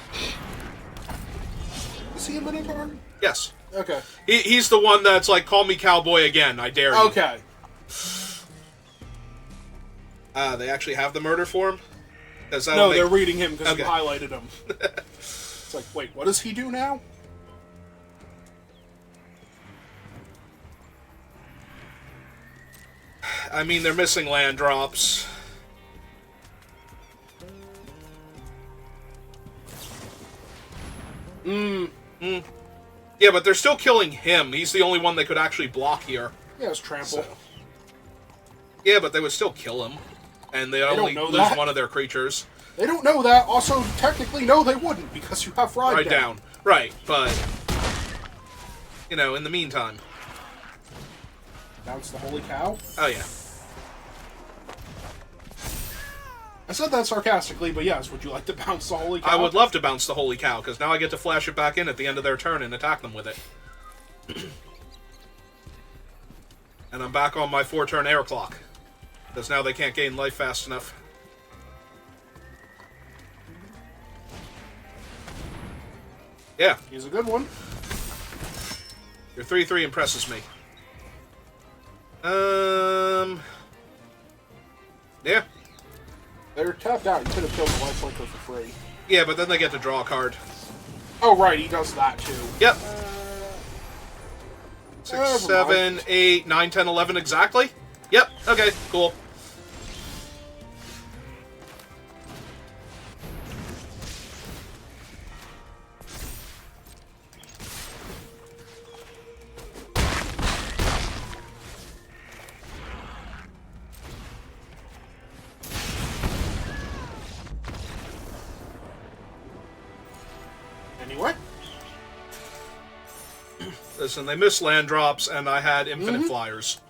Is he a Minotaur? Yes. Okay. He's the one that's like, call me cowboy again, I dare you. Okay. They actually have the murder form? No, they're reading him because Okay. you highlighted him. It's like, wait, what does he do now? I mean, they're missing land drops. Yeah, but they're still killing him. He's the only one that could actually block here. Yeah, it's trample. So. Yeah, but they would still kill him. And they only know lose that. one of their creatures. They don't know that. Also, technically, no, they wouldn't, because you have Ride Down. Right, but... You know, in the meantime. Bounce the Holy Cow? Oh, yeah. I said that sarcastically, but yes, would you like to bounce the Holy Cow? I would love to bounce the Holy Cow, because now I get to flash it back in at the end of their turn and attack them with it. And I'm back on my 4-turn air clock. Because now they can't gain life fast enough. Yeah. He's a good one. Your 3/3 impresses me. Yeah. They're tapped out. You could have killed the Lifelinker for free. Yeah, but then they get to draw a card. Oh, right, he does that too. Yep. Never 6, 7, mind. 8, 9, 10, 11 exactly? Yep, okay, cool. Anyway. Listen, they missed land drops, and I had infinite flyers.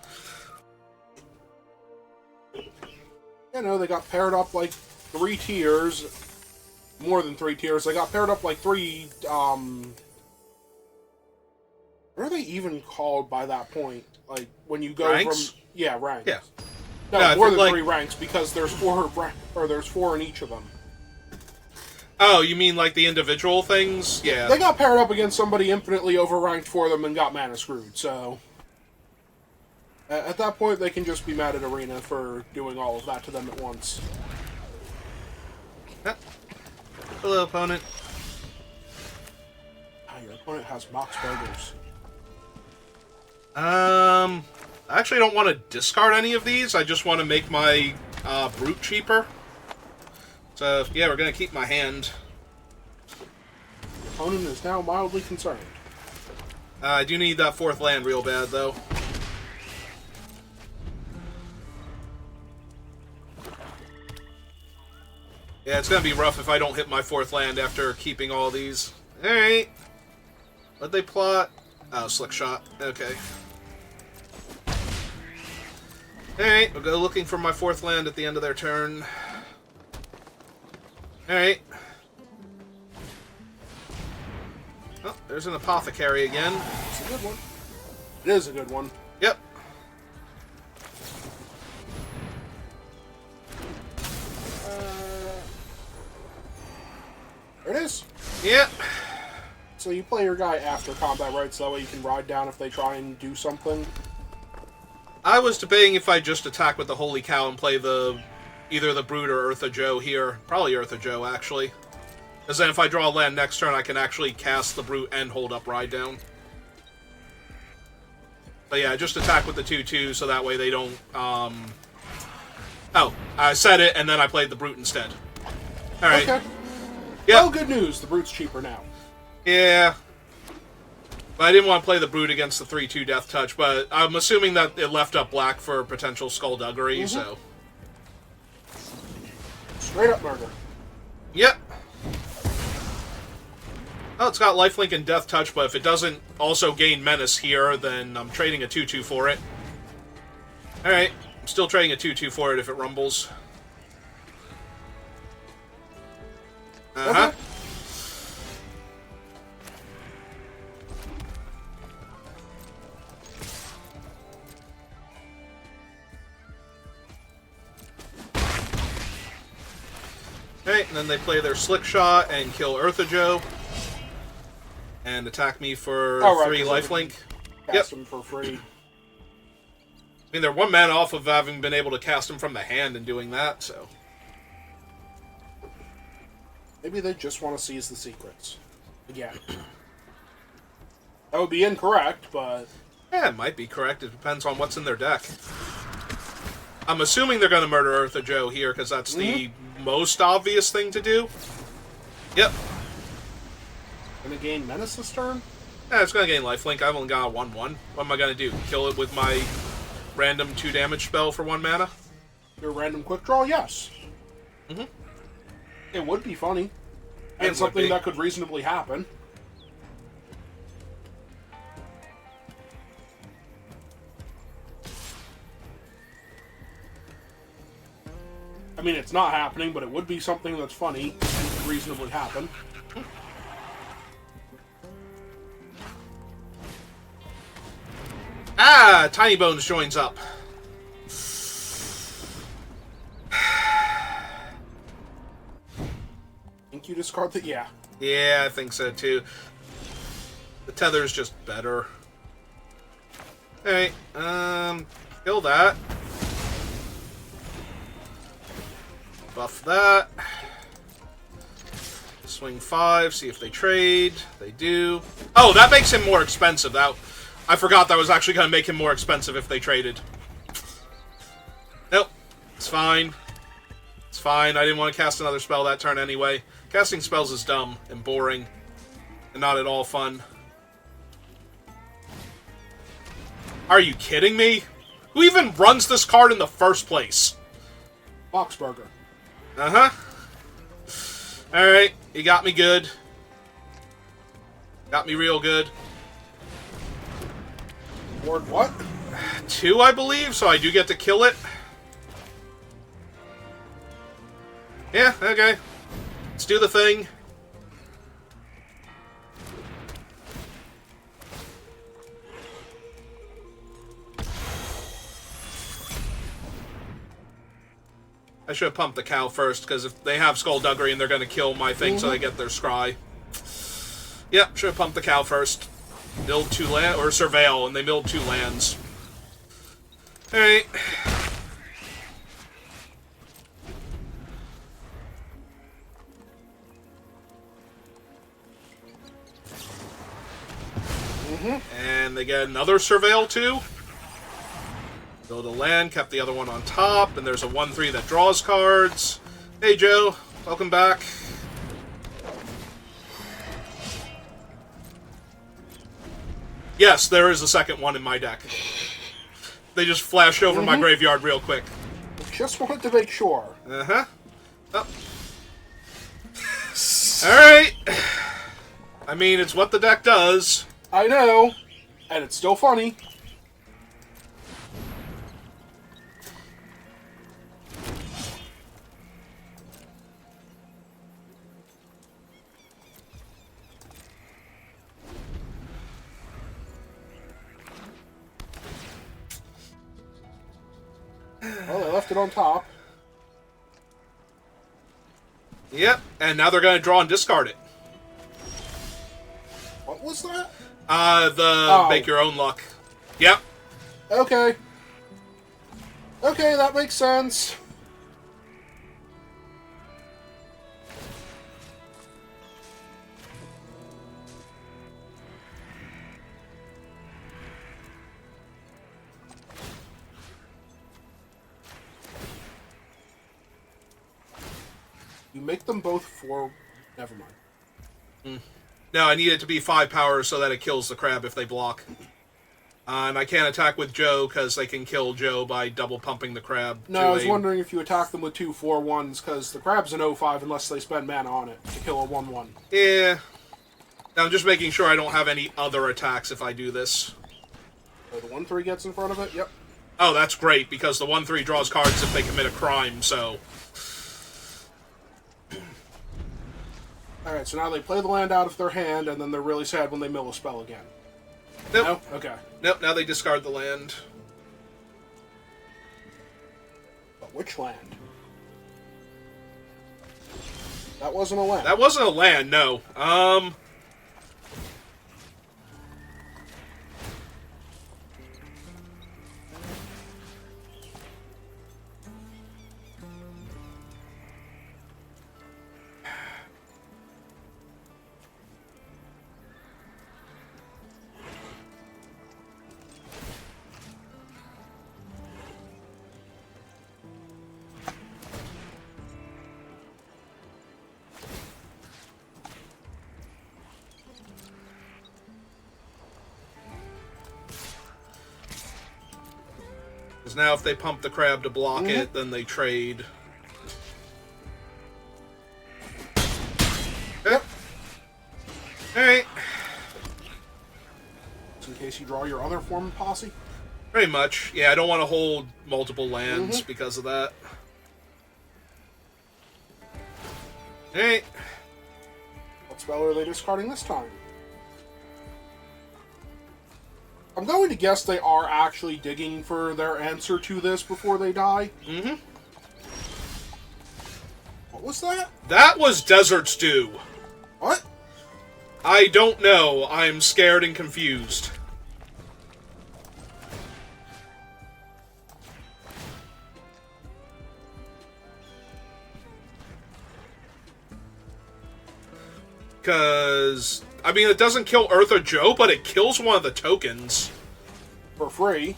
You know, they got paired up like 3 tiers. More than 3 tiers. They got paired up like 3, what are they even called by that point? Like, when you go Ranks? from... Yeah, ranks. Yeah. No, No, more than like- 3 ranks, because there's 4 in each of them. Oh, you mean like the individual things? Yeah. They got paired up against somebody infinitely overranked for them and got mana screwed, so... At that point, they can just be mad at Arena for doing all of that to them at once. Hello, opponent. Your opponent has Mox Burgers. I actually don't want to discard any of these. I just want to make my brute cheaper. So, yeah, we're going to keep my hand. Your opponent is now mildly concerned. I do need that 4th land real bad, though. Yeah, it's going to be rough if I don't hit my 4th land after keeping all these. Alright. What'd they plot? Oh, slick shot. Okay. Alright, we'll go looking for my 4th land at the end of their turn. Alright. Oh, there's an apothecary again. It's a good one. It is a good one. Yep. There it is. Yep. So you play your guy after combat, right? So that way you can ride down if they try and do something. I was debating if I just attack with the Holy Cow and play either the Brute or Eartha Joe here. Probably Eartha Joe, actually. Because then if I draw a land next turn, I can actually cast the Brute and hold up Ride Down. But yeah, just attack with the 2/2 so that way they don't... Oh, I said it and then I played the Brute instead. Alright. Okay. Yep. Well, good news. The Brute's cheaper now. Yeah. But I didn't want to play the Brute against the 3/2 Death Touch, but I'm assuming that it left up black for potential Skullduggery, so... Straight up murder. Yep. Oh, it's got Lifelink and Death Touch, but if it doesn't also gain Menace here, then I'm trading a 2/2 for it. Alright, I'm still trading a 2/2 for it if it rumbles. Uh-huh. Okay. Okay, and then they play their Slick Shot and kill Eartha Joe. And attack me for 3 lifelink. Cast them for free. I mean, they're 1 mana off of having been able to cast them from the hand and doing that, so... Maybe they just want to seize the secrets. Again. That would be incorrect, but... Yeah, it might be correct. It depends on what's in their deck. I'm assuming they're going to murder Eartha Joe here, because that's the most obvious thing to do. Yep. Gonna gain Menace this turn? Yeah, it's going to gain lifelink. I've only got a 1-1. What am I going to do? Kill it with my random 2 damage spell for 1 mana? Your random quick draw? Yes. Mm-hmm. It would be funny. And something that could reasonably happen. I mean, it's not happening, but it would be something that's funny and could reasonably happen. Ah! Tiny Bones joins up. Think you discard the... Yeah. Yeah, I think so too. The tether's just better. Alright, kill that. Buff that. Swing 5, see if they trade. They do. Oh, that makes him more expensive. I forgot that was actually going to make him more expensive if they traded. Nope. It's fine. It's fine. I didn't want to cast another spell that turn anyway. Casting spells is dumb and boring and not at all fun. Are you kidding me? Who even runs this card in the first place? Boxburger. Uh-huh. Alright, you got me good. Got me real good. Ward what? 2, I believe, so I do get to kill it. Yeah, okay. Let's do the thing. I should have pumped the cow first, because if they have Skullduggery and they're going to kill my thing so they get their scry. Yep, should have pumped the cow first. Build 2 land or Surveil, and they build 2 lands. Alright. And they get another Surveil too. Build a land, kept the other one on top, and there's a 1/3 that draws cards. Hey Joe, welcome back. Yes, there is a second one in my deck. They just flashed over my graveyard real quick. Just wanted to make sure. Uh-huh. Oh. Alright. I mean, it's what the deck does. I know. And it's still funny. Well, they left it on top. Yep, and now they're going to draw and discard it. What was that? Make your own luck. Yep. Okay. Okay, that makes sense. You make them both 4... Never mind. No, I need it to be 5 power so that it kills the crab if they block. And I can't attack with Joe because they can kill Joe by double pumping the crab. No, I was wondering if you attack them with 2 4/1s because the crab's an 0/5 unless they spend mana on it to kill a 1/1. Yeah. I'm just making sure I don't have any other attacks if I do this. So the 1/3 gets in front of it? Yep. Oh, that's great because the 1/3 draws cards if they commit a crime, so... Alright, so now they play the land out of their hand, and then they're really sad when they mill a spell again. Nope. No? Okay. Nope, now they discard the land. But which land? That wasn't a land. That wasn't a land, no. Because now if they pump the crab to block it, then they trade. Yep. Alright. In case you draw your other form of posse. Pretty much. Yeah, I don't want to hold multiple lands because of that. Alright. What spell are they discarding this time? I'm going to guess they are actually digging for their answer to this before they die. Mm-hmm. What was that? That was Desert Stew. What? I don't know. I'm scared and confused. Because, I mean, it doesn't kill Eartha Joe, but it kills one of the tokens. For free.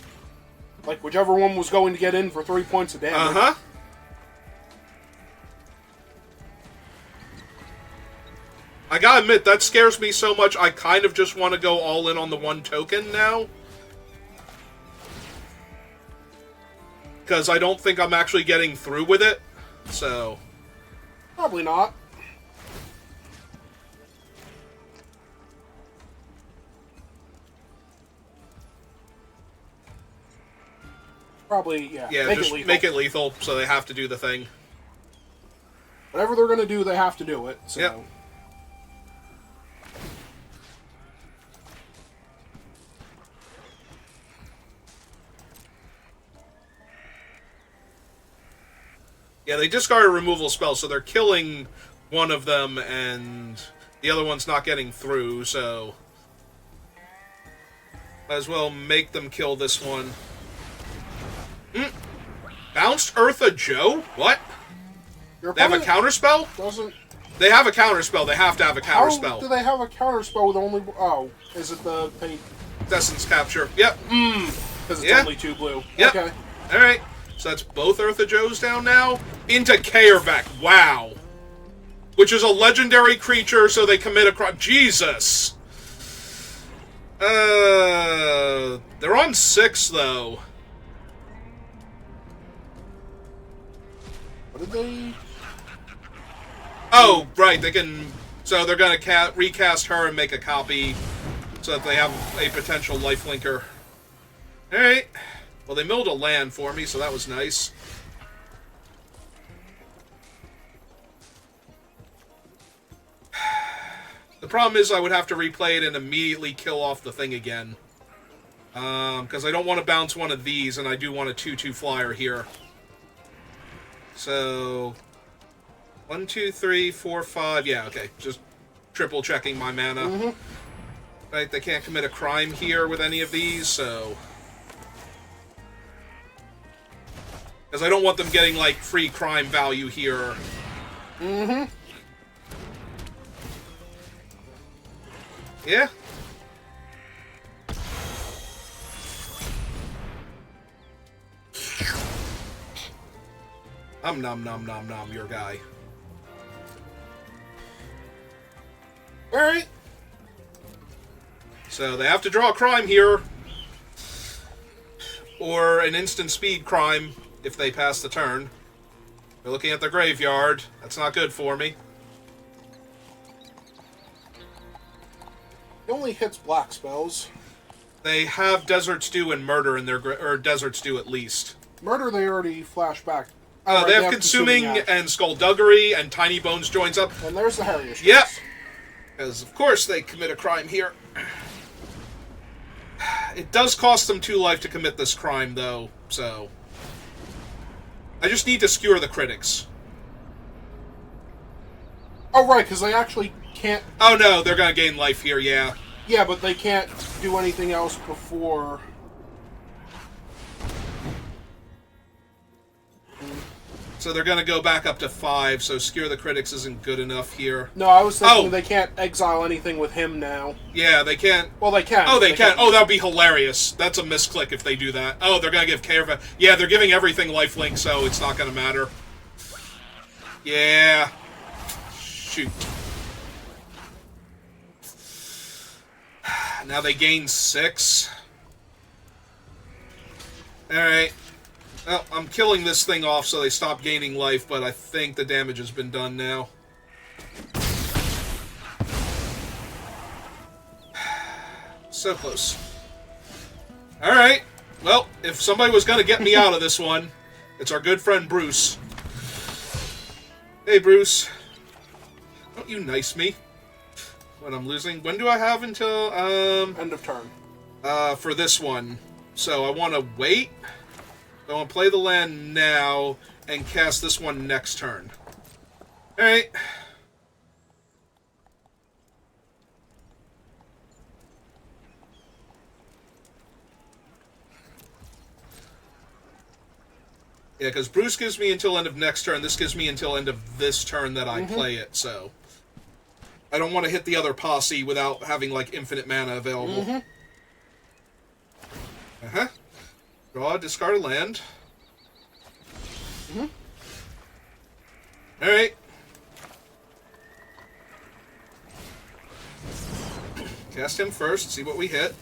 Like, whichever one was going to get in for 3 points of damage. Uh-huh. I gotta admit, that scares me so much, I kind of just want to go all in on the one token now. Because I don't think I'm actually getting through with it. So... Probably not. Probably, yeah. Yeah, just make it lethal, so they have to do the thing. Whatever they're going to do, they have to do it. So. Yep. Yeah, they discard a removal spell, so they're killing one of them, and the other one's not getting through, so... Might as well make them kill this one. Bounced Eartha Joe? What? They have a counterspell? Doesn't... They have a counterspell. They have to have a counterspell. How do they have a counterspell with only... Oh, is it the... Essence Capture. Yep. Because it's only 2 blue. Yep. Okay. Alright. So that's both Eartha Joes down now. Into Kaervek. Wow. Which is a legendary creature, so they commit a crime. Jesus. They're on 6, though. What did they... Oh, right. They can... So they're going to recast her and make a copy so that they have a potential lifelinker. Alright. Well, they milled a land for me, so that was nice. The problem is I would have to replay it and immediately kill off the thing again. Because I don't want to bounce one of these, and I do want a 2/2 flyer here. So... 1, 2, 3, 4, 5... Yeah, okay. Just triple checking my mana. Right, they can't commit a crime here with any of these, so... Because I don't want them getting, like, free crime value here. Yeah? Nom nom nom nom, your guy. Alright. So they have to draw a crime here. Or an instant speed crime if they pass the turn. They're looking at the graveyard. That's not good for me. It only hits black spells. They have Desert Stew and Murder in their... or Desert Stew at least. Murder they already flash back. Right, they have Consuming and Skullduggery, and Tiny Bones joins up. And there's the Harrier. Yep. Because, of course, they commit a crime here. It does cost them 2 life to commit this crime, though, so... I just need to skewer the critics. Oh, right, because they actually can't... Oh, no, they're going to gain life here, yeah. Yeah, but they can't do anything else before... So they're going to go back up to 5, so Skewer the Critics isn't good enough here. No, I was thinking they can't exile anything with him now. Yeah, they can't. Well, they can. Oh, they can. Oh, that would be hilarious. That's a misclick if they do that. Oh, they're going to give Kaervek... Yeah, they're giving everything lifelink, so it's not going to matter. Yeah. Shoot. Now they gain 6. Alright. Well, I'm killing this thing off so they stop gaining life, but I think the damage has been done now. So close. Alright. Well, if somebody was going to get me out of this one, it's our good friend Bruce. Hey, Bruce. Don't you nice me when I'm losing. When do I have until, End of turn. For this one. So I want to wait. I want to play the land now and cast this one next turn. Alright. Yeah, because Bruce gives me until end of next turn. This gives me until end of this turn that I play it, so... I don't want to hit the other posse without having, like, infinite mana available. Uh-huh. Draw, discard a land. Alright. Cast him first, see what we hit.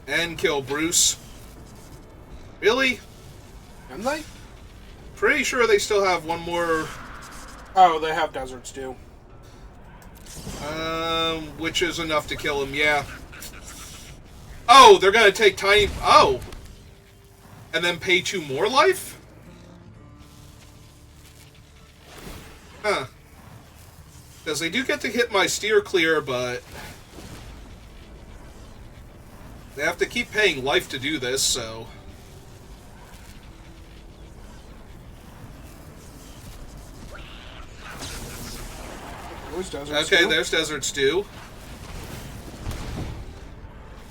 And kill Bruce. Really? Can they? Pretty sure they still have one more... Oh, they have deserts too. Which is enough to kill him, yeah. Oh, they're gonna take tiny... Oh! And then pay 2 more life? Huh. Because they do get to hit my steer clear, but... They have to keep paying life to do this, so... There's Desert Okay, Stew. there's Desert Stew.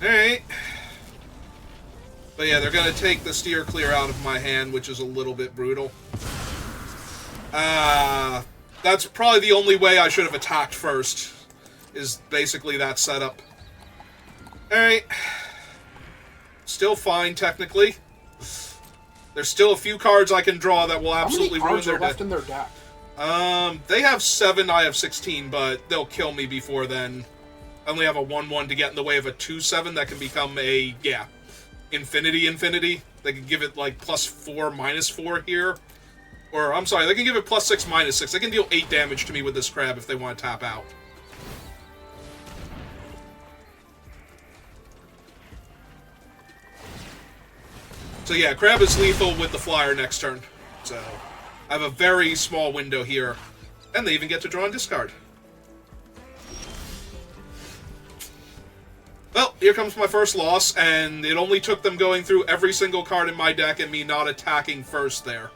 Alright. But yeah, they're going to take the steer clear out of my hand, which is a little bit brutal. That's probably the only way I should have attacked first, is basically that setup. Alright. Still fine, technically. There's still a few cards I can draw that will absolutely ruin their deck. Left in their deck? They have 7, I have 16, but they'll kill me before then. I only have a 1/1 to get in the way of a 2/7 that can become a, yeah, infinity. They can give it, like, +4, -4 here. Or, I'm sorry, they can give it +6, -6. They can deal 8 damage to me with this crab if they want to tap out. So yeah, crab is lethal with the flyer next turn. So I have a very small window here. And they even get to draw and discard. Well, here comes my first loss, and it only took them going through every single card in my deck and me not attacking first there.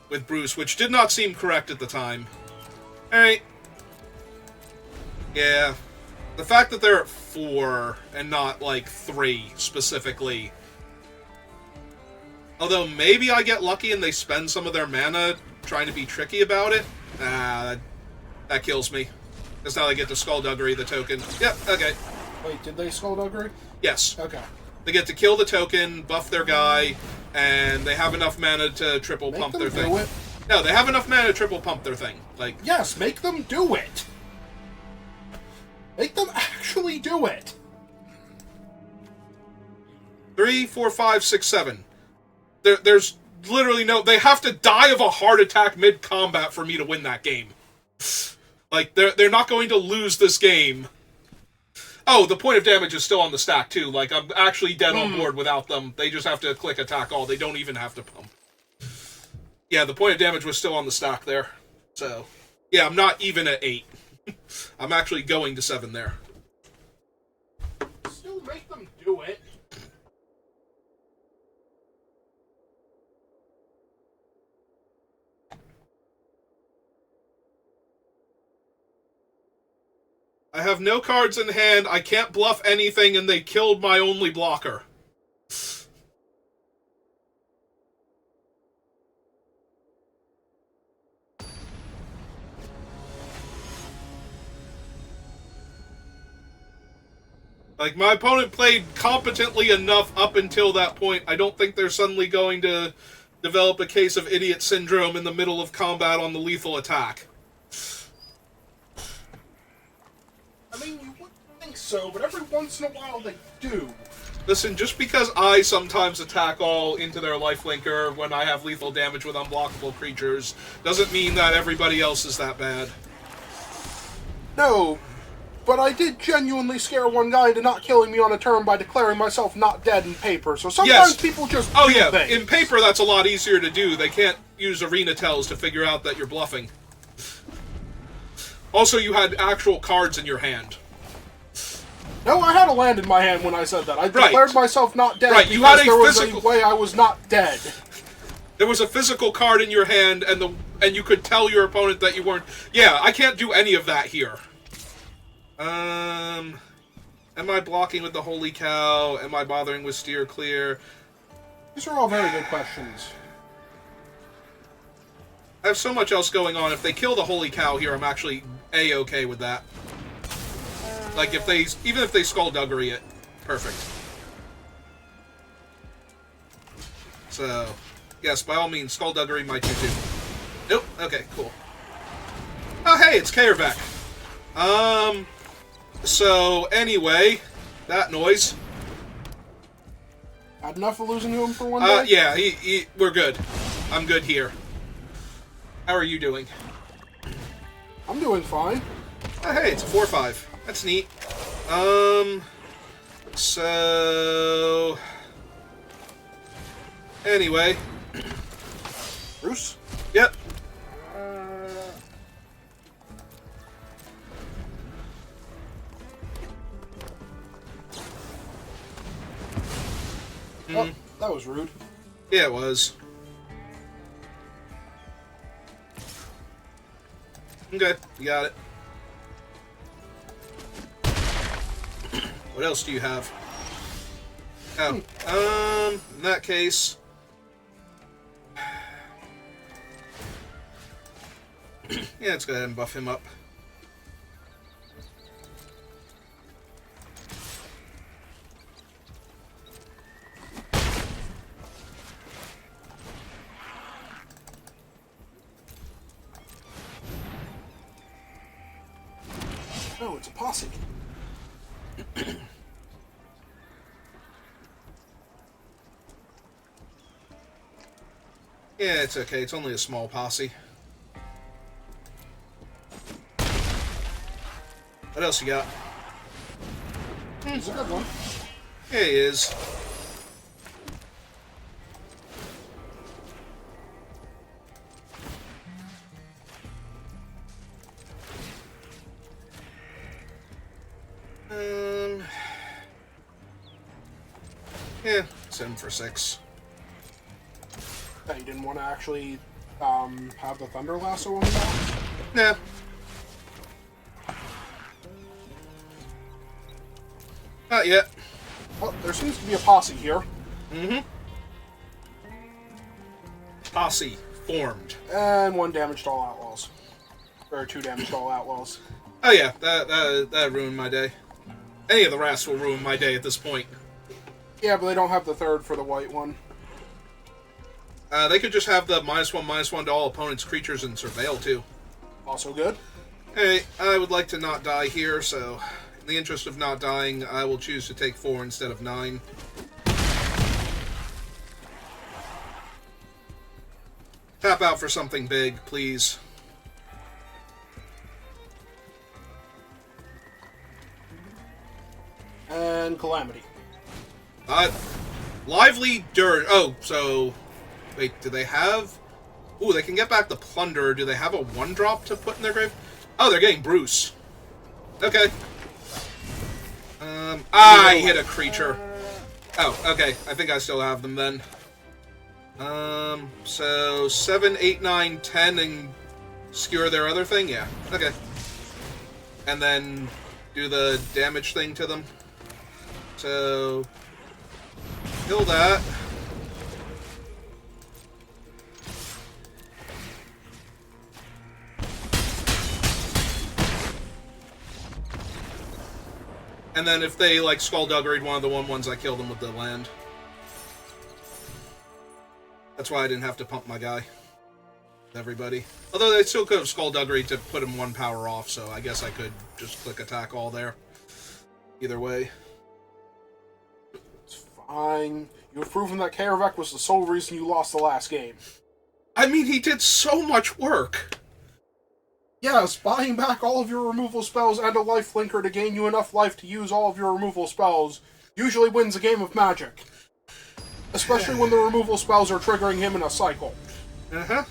With Bruce, which did not seem correct at the time. Alright. Yeah. The fact that they're at 4 and not, like, 3, specifically. Although, maybe I get lucky and they spend some of their mana trying to be tricky about it. That kills me. Because now they get to Skullduggery the token. Yep, okay. Wait, did they Skullduggery? Yes. Okay. They get to kill the token, buff their guy, and they have enough mana to triple pump their thing. Do it. No, they have enough mana to triple pump their thing. Like, yes, make them do it. Make them actually do it. 3, 4, 5, 6, 7. There's literally no... They have to die of a heart attack mid-combat for me to win that game. Like, they're not going to lose this game. Oh, the point of damage is still on the stack, too. Like, I'm actually dead on board without them. They just have to click attack all. They don't even have to pump. Yeah, the point of damage was still on the stack there. So, yeah, I'm not even at 8. I'm actually going to 7 there. Still make them do it. I have no cards in hand, I can't bluff anything, and they killed my only blocker. Like, my opponent played competently enough up until that point. I don't think they're suddenly going to develop a case of idiot syndrome in the middle of combat on the lethal attack. I mean, you wouldn't think so, but every once in a while they do. Listen, just because I sometimes attack all into their lifelinker when I have lethal damage with unblockable creatures, doesn't mean that everybody else is that bad. No, but I did genuinely scare one guy into not killing me on a turn by declaring myself not dead in paper, so sometimes people just do things. In paper that's a lot easier to do. They can't use arena tells to figure out that you're bluffing. Also, you had actual cards in your hand. No, I had a land in my hand when I said that. I declared myself not dead you had there was a way I was not dead. There was a physical card in your hand, and you could tell your opponent that you weren't... Yeah, I can't do any of that here. Am I blocking with the Holy Cow? Am I bothering with Steer Clear? These are all very good questions. I have so much else going on. If they kill the Holy Cow here, I'm actually A-okay with that. Like, even if they Skullduggery it. Perfect. So, yes, by all means, Skullduggery my 2/2. Nope, okay, cool. Oh, hey, it's Kaervek. So, anyway, that noise. Had enough of losing to him for one day? Yeah, we're good. I'm good here. How are you doing? I'm doing fine. Oh, hey, it's a 4/5. That's neat. So... Anyway. Bruce? Yep. Oh, that was rude. Yeah, it was. Okay, you got it. What else do you have? Oh, in that case... yeah, let's go ahead and buff him up. Oh, it's a posse. Yeah, it's okay. It's only a small posse. What else you got? He's a good one. Yeah, he is. Yeah, 7 for 6. That you didn't want to actually have the Thunder Lasso on the box? Nah. Not yet. Oh, there seems to be a posse here. Mm-hmm. Posse formed. And 1 damage to all Outlaws. Or 2 damage to all Outlaws. Oh yeah, that ruined my day. Any of the rest will ruin my day at this point. Yeah, but they don't have the 3rd for the white one. They could just have the -1/-1 to all opponents' creatures and surveil too. Also good. Hey, I would like to not die here, so in the interest of not dying, I will choose to take 4 instead of 9. Tap out for something big, please. And Calamity. Lively Dirt. Oh, so... Wait, do they have... Ooh, they can get back the Plunder. Do they have a 1-drop to put in their grave? Oh, they're getting Bruce. Okay. I hit a creature. Oh, okay. I think I still have them then. So 7, 8, 9, 10, and skewer their other thing? Yeah. Okay. And then do the damage thing to them. So... kill that. And then if they, like, Skullduggery one of the 1/1s, I kill them with the land. That's why I didn't have to pump my guy. Everybody. Although they still could have Skullduggery to put him 1 power off, so I guess I could just click attack all there. Either way. It's You've proven that Karavek was the sole reason you lost the last game. I mean, he did so much work. Yes, buying back all of your removal spells and a life linker to gain you enough life to use all of your removal spells usually wins a game of Magic. Especially when the removal spells are triggering him in a cycle. Uh-huh.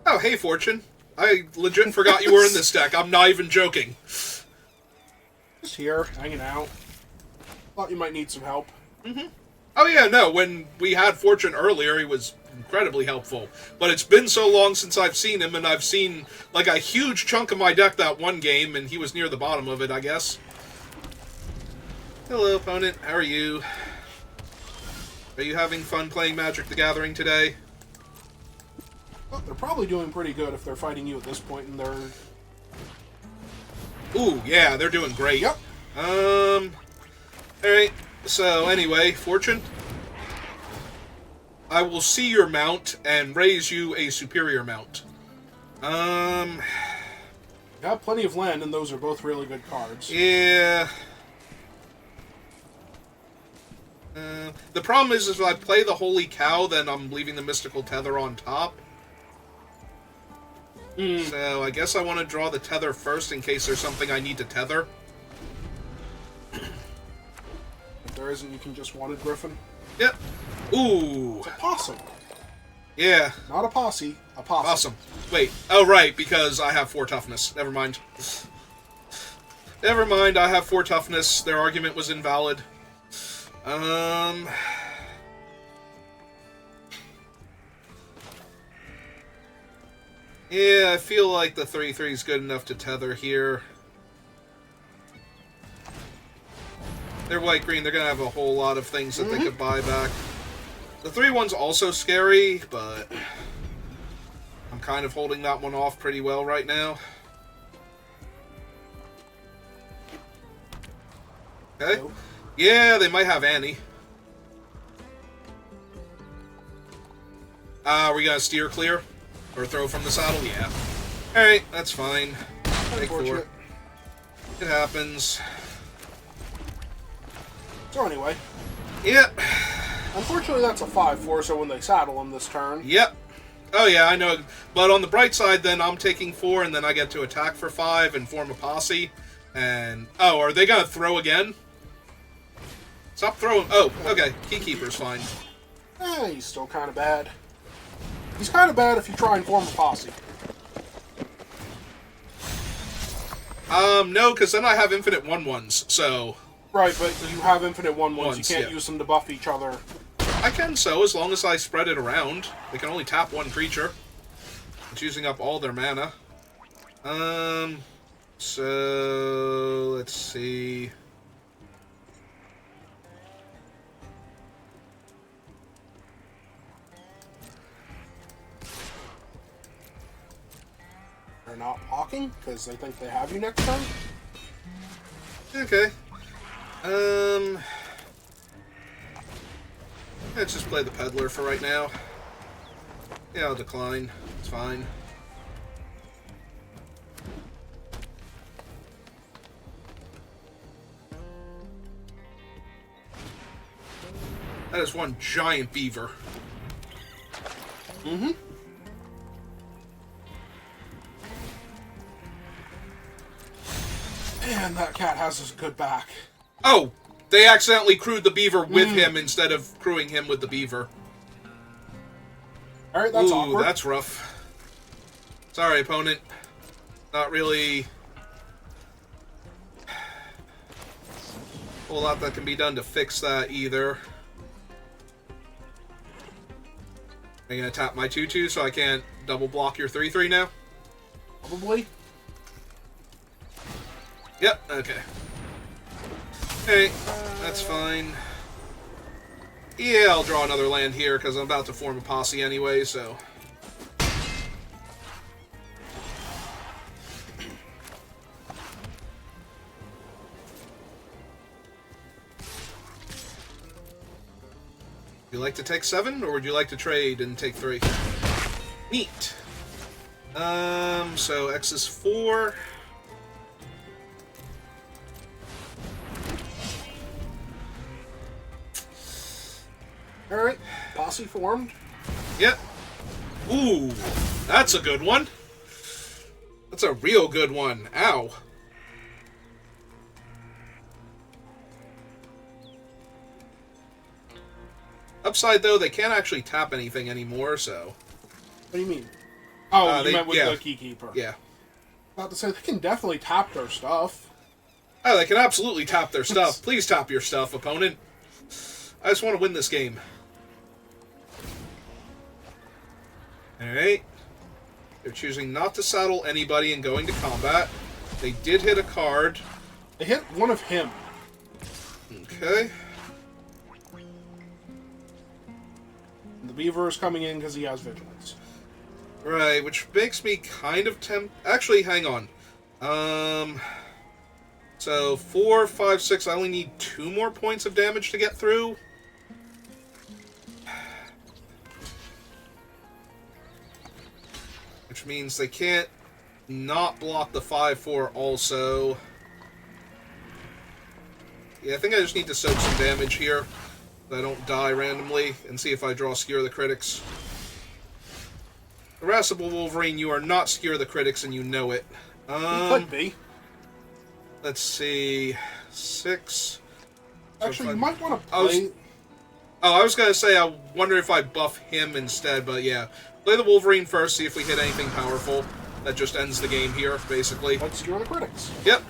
Oh, hey, Fortune. I legit forgot you were in this deck. I'm not even joking. Just here, hanging out. Thought you might need some help. Mm-hmm. Oh, yeah, no, when we had Fortune earlier, he was incredibly helpful. But it's been so long since I've seen him, and I've seen, like, a huge chunk of my deck that one game, and he was near the bottom of it, I guess. Hello, opponent. How are you? Are you having fun playing Magic the Gathering today? Well, they're probably doing pretty good if they're fighting you at this point in their... Ooh, yeah, they're doing great. Yep. Alright, so anyway, Fortune. I will see your mount and raise you a superior mount. You have plenty of land, and those are both really good cards. Yeah. The problem is if I play the Holy Cow, then I'm leaving the Mystical Tether on top. So I guess I want to draw the Tether first in case there's something I need to tether. If there isn't, you can just want a Griffin. Yep. Ooh. It's a possum. Yeah. Not a posse, a possum. Awesome. Wait. Oh, right, because I have 4 toughness. Never mind. Never mind, I have 4 toughness. Their argument was invalid. Yeah, I feel like the 3/3 is good enough to tether here. They're white-green, they're gonna have a whole lot of things that they could buy back. The 3/1's also scary, but I'm kind of holding that one off pretty well right now. Okay. Nope. Yeah, they might have Annie. Are we gonna steer clear? Or throw from the saddle? Yeah. Alright, that's fine. Take 4. It happens. So anyway. Yep. Unfortunately, that's a 5/4, so when they saddle him this turn... Yep. Oh yeah, I know. But on the bright side, then I'm taking 4, and then I get to attack for 5 and form a posse. And... Oh, are they gonna throw again? Stop throwing... Oh, okay. Keykeeper's fine. He's still kind of bad. He's kind of bad if you try and form a posse. No, because then I have infinite 1/1s, so... Right, but you have infinite 1/1s. You can't yeah. use them to buff each other. I can so, as long as I spread it around. They can only tap 1 creature. It's using up all their mana. So... Let's see... They're not walking, because they think they have you next turn. Okay. Let's just play the Peddler for right now. Yeah, I'll decline. It's fine. That is one giant beaver. Mm-hmm. And that cat has his good back. Oh! They accidentally crewed the beaver with him instead of crewing him with the beaver. Alright, that's Ooh, awkward. that's rough. Sorry, opponent. Not really... a whole lot that can be done to fix that, either. Are you gonna tap my 2/2 so I can't double block your 3/3 now? Probably. Yep, okay. Hey, that's fine. Yeah, I'll draw another land here because I'm about to form a posse anyway, so... Would you like to take 7, or would you like to trade and take 3? Neat. So X is 4. Alright, posse formed. Yep. Ooh, that's a good one. That's a real good one. Ow. Upside, though, they can't actually tap anything anymore, so... What do you mean? Oh, you they, meant with yeah. the Keykeeper. Yeah. About to say, they can definitely tap their stuff. Oh, they can absolutely tap their stuff. Please tap your stuff, opponent. I just want to win this game. Alright. They're choosing not to saddle anybody and going to combat. They did hit a card. They hit one of him. Okay. And the Beaver is coming in because he has Vigilance. Right, which makes me kind of Actually, hang on. So, 4, 5, 6, I only need 2 more points of damage to get through. Which means they can't not block the 5-4 also. Yeah, I think I just need to soak some damage here, so I don't die randomly, and see if I draw Skewer the Critics. Irascible Wolverine, you are not Skewer the Critics, and you know it. He could be. Let's see... 6... Actually, you might want to I was- play... I was gonna say, I wonder if I buff him instead, but yeah. Play the Wolverine first, see if we hit anything powerful. That just ends the game here, basically. Let's Skewer the Critics. Yep.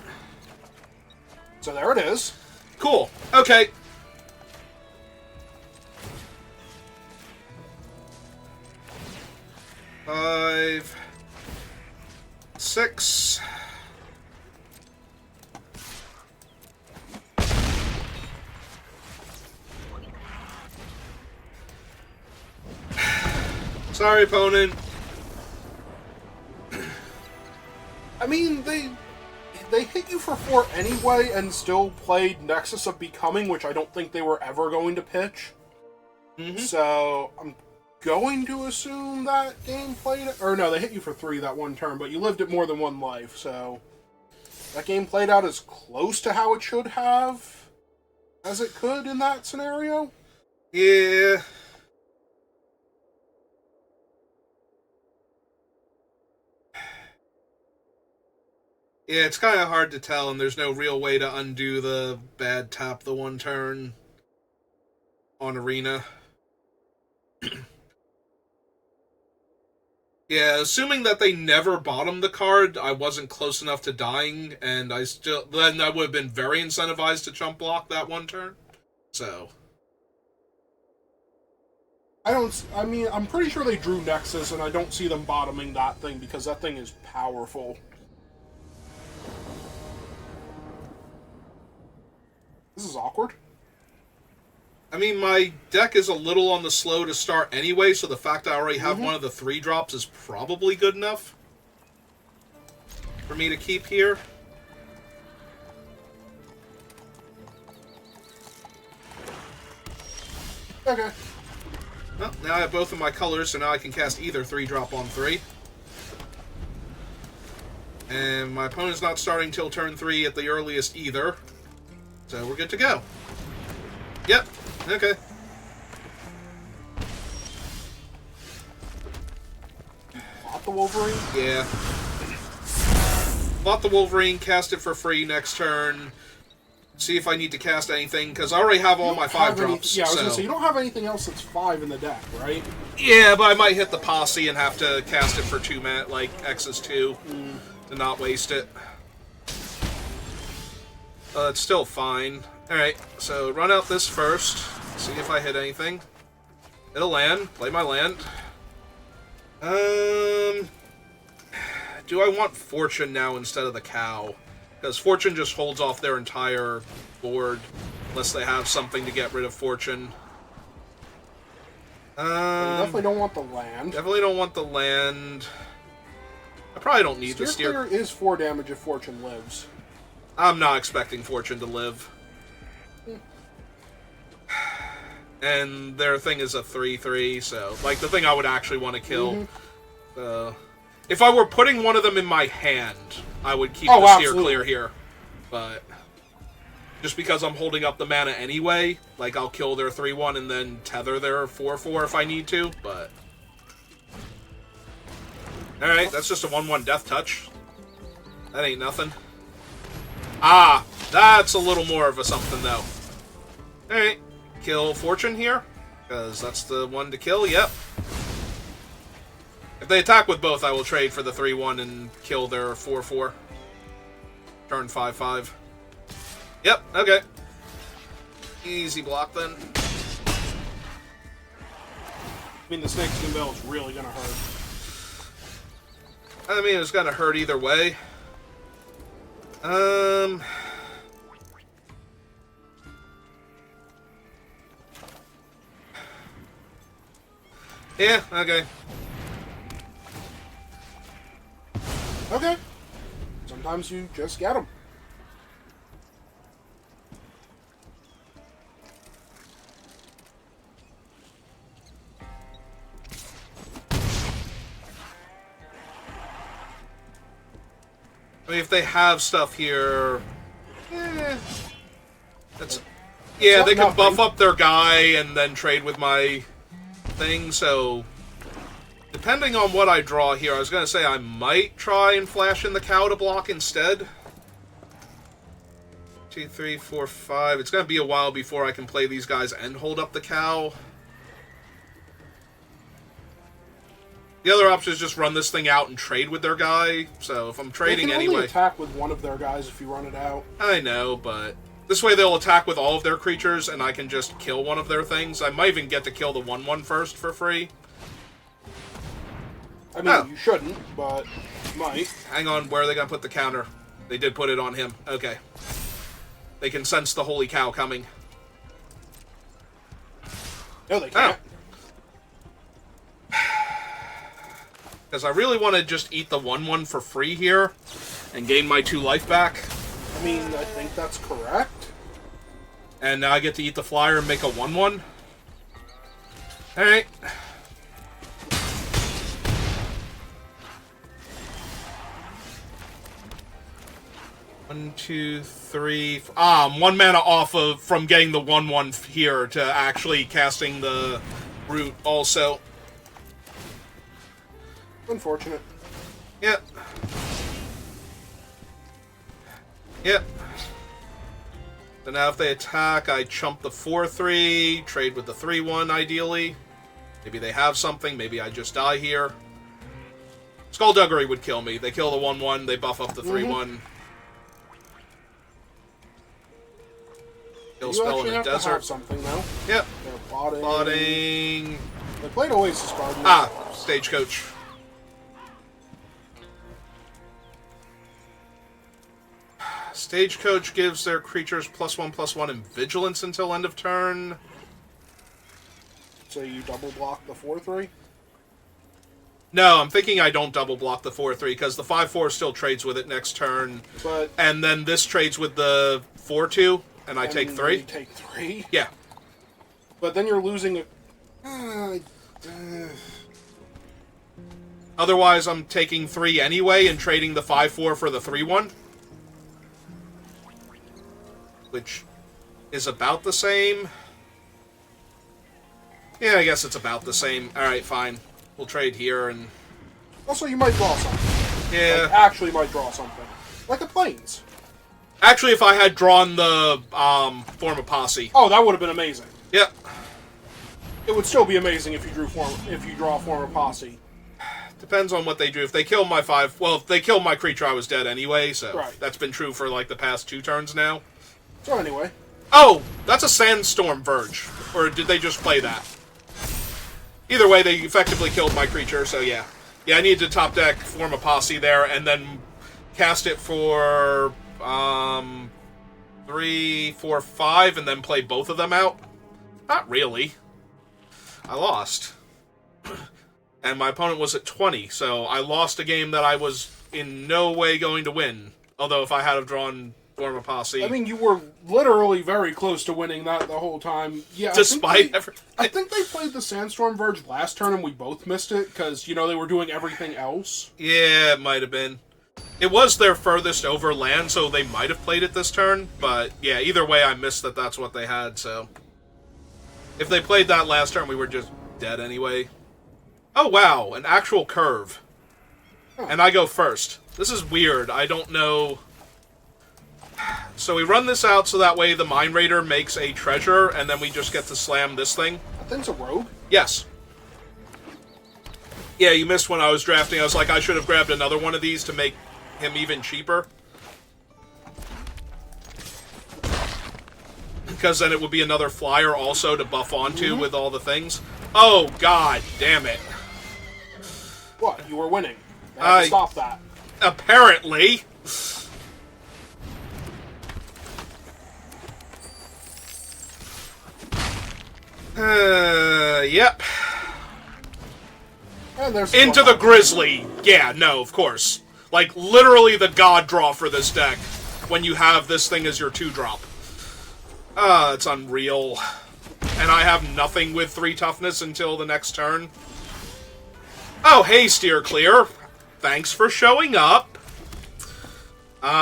So there it is. Cool. Okay. Five... 6... Sorry, opponent. I mean, they hit you for 4 anyway and still played Nexus of Becoming, which I don't think they were ever going to pitch. Mm-hmm. So, I'm going to assume that game played... Or no, they hit you for 3 that one turn, but you lived it more than 1 life, so... That game played out as close to how it should have as it could in that scenario. Yeah. Yeah, it's kind of hard to tell, and there's no real way to undo the bad tap the one turn on Arena. Yeah, assuming that they never bottomed the card, I wasn't close enough to dying, and then I would have been very incentivized to chump block that one turn. So... I mean, I'm pretty sure they drew Nexus, and I don't see them bottoming that thing, because that thing is powerful. This is awkward. I mean, my deck is a little on the slow to start anyway, so the fact I already have one of the 3 drops is probably good enough for me to keep here. Okay. Well, now I have both of my colors, so now I can cast either 3-drop on 3. And my opponent's not starting till turn 3 at the earliest either. So we're good to go. Yep. Okay. Bought the Wolverine? Yeah. Bought the Wolverine, cast it for free next turn. See if I need to cast anything, because I already have all my 5-drops. Yeah, I was going to say, you don't have anything else that's 5 in the deck, right? Yeah, but I might hit the posse and have to cast it for 2 mana, like X's 2, to not waste it. It's still fine. Alright, so run out this first. See if I hit anything. It'll land. Play my land. Do I want Fortune now instead of the cow? Because Fortune just holds off their entire board, unless they have something to get rid of Fortune. You definitely don't want the land. Definitely don't want the land. I probably don't need the steer. Clear is 4 damage if Fortune lives. I'm not expecting Fortune to live. And their thing is a 3/3, so like the thing I would actually want to kill. If I were putting one of them in my hand, I would keep the steer clear here. But just because I'm holding up the mana anyway. Like, I'll kill their 3-1 and then tether their 4-4 if I need to, but... Alright, that's just a 1-1 death touch. That ain't nothing. Ah, that's a little more of a something, though. Alright, kill Fortune here, because that's the one to kill, yep. If they attack with both, I will trade for the 3-1 and kill their 4-4. Turn 5-5. Yep, okay. Easy block, then. I mean, the Snakeskin Bell is really gonna hurt. I mean, it's gonna hurt either way. Yeah, okay. Okay. Sometimes you just get them. I mean, if they have stuff here... That's... Yeah, they can buff up their guy and then trade with my thing, so... Depending on what I draw here, I was going to say I might try and flash in the cow to block instead. 2, 3, 4, 5. It's going to be a while before I can play these guys and hold up the cow. The other option is just run this thing out and trade with their guy. So if I'm trading anyway... They can only attack with one of their guys if you run it out. I know, but... This way they'll attack with all of their creatures, and I can just kill one of their things. I might even get to kill the 1-1 first for free. I mean, you shouldn't, but you might. Hang on, where are they going to put the counter? They did put it on him. Okay. They can sense the holy cow coming. No, they can't. Because I really want to just eat the 1-1 for free here and gain my 2 life back. I mean, I think that's correct. And now I get to eat the flyer and make a 1-1. Alright. One, two, three. I'm 1 mana off from getting the 1-1 here to actually casting the root also. Unfortunate. Yep. Yep. So now if they attack, I chump the 4-3, trade with the 3-1 ideally. Maybe they have something, maybe I just die here. Skullduggery would kill me. They kill the 1-1, they buff up the 3-1. Kill spell in the desert. To have something though. Yep. They're plotting. Plotting. They played Oasis Guardian. Ah, Stagecoach. Stagecoach gives their creatures +1/+1 and vigilance until end of turn. So you double block the 4-3? No, I'm thinking I don't double block the 4-3 because the 5-4 still trades with it next turn. But and then this trades with the 4-2, and I take 3. You take 3? Yeah. But then you're losing a... Otherwise, I'm taking 3 anyway and trading the 5-4 for the 3-1. Which is about the same. Yeah, I guess it's about the same. Alright, fine. We'll trade here and... Also, you might draw something. Yeah. Like, actually might draw something. Like a Plains. Actually, if I had drawn the Form of Posse. Oh, that would have been amazing. Yep. It would still be amazing if you draw Form of Posse. Depends on what they do. If they kill my 5... Well, if they killed my creature, I was dead anyway, so... Right. That's been true for, like, the past 2 turns now. So anyway. Oh! That's a Sandstorm Verge. Or did they just play that? Either way, they effectively killed my creature, so yeah. Yeah, I need to top deck, form a posse there, and then cast it for 3, 4, 5, and then play both of them out. Not really. I lost. And my opponent was at 20, so I lost a game that I was in no way going to win. Although if I had have drawn Form a Posse... I mean, you were literally very close to winning that the whole time. Yeah, despite everything. I think they played the Sandstorm Verge last turn and we both missed it, because, you know, they were doing everything else. Yeah, it might have been. It was their furthest overland, so they might have played it this turn, but yeah, either way, I missed that that's what they had, so... If they played that last turn, we were just dead anyway. Oh, wow, an actual curve. Huh. And I go first. This is weird, I don't know... So we run this out so that way the Mine Raider makes a treasure, and then we just get to slam this thing. That thing's a rogue? Yes. Yeah, you missed when I was drafting. I was like, I should have grabbed another one of these to make him even cheaper. Because then it would be another flyer also to buff onto with all the things. Oh, god damn it. What? You were winning. You had to stop that. Apparently. Yep. And there's Into the Grizzly. Yeah, no, of course. Like, literally the god draw for this deck when you have this thing as your 2-drop. It's unreal. And I have nothing with 3 toughness until the next turn. Oh, hey, Steer Clear. Thanks for showing up.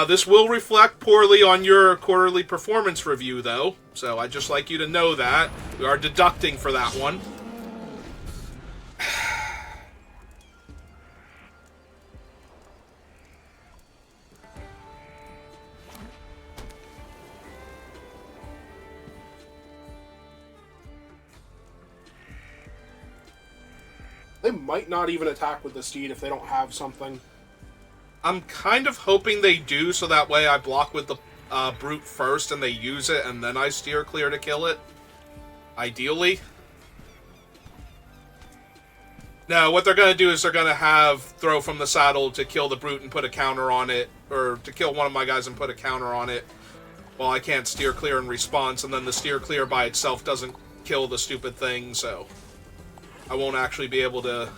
This will reflect poorly on your quarterly performance review, though. So I'd just like you to know that. We are deducting for that one. They might not even attack with the steed if they don't have something. I'm kind of hoping they do, so that way I block with the brute first and they use it, and then I steer clear to kill it. Ideally. No, what they're going to do is they're going to have throw from the saddle to kill the brute and put a counter on it, or to kill one of my guys and put a counter on it, while I can't steer clear in response, and then the steer clear by itself doesn't kill the stupid thing, so I won't actually be able to...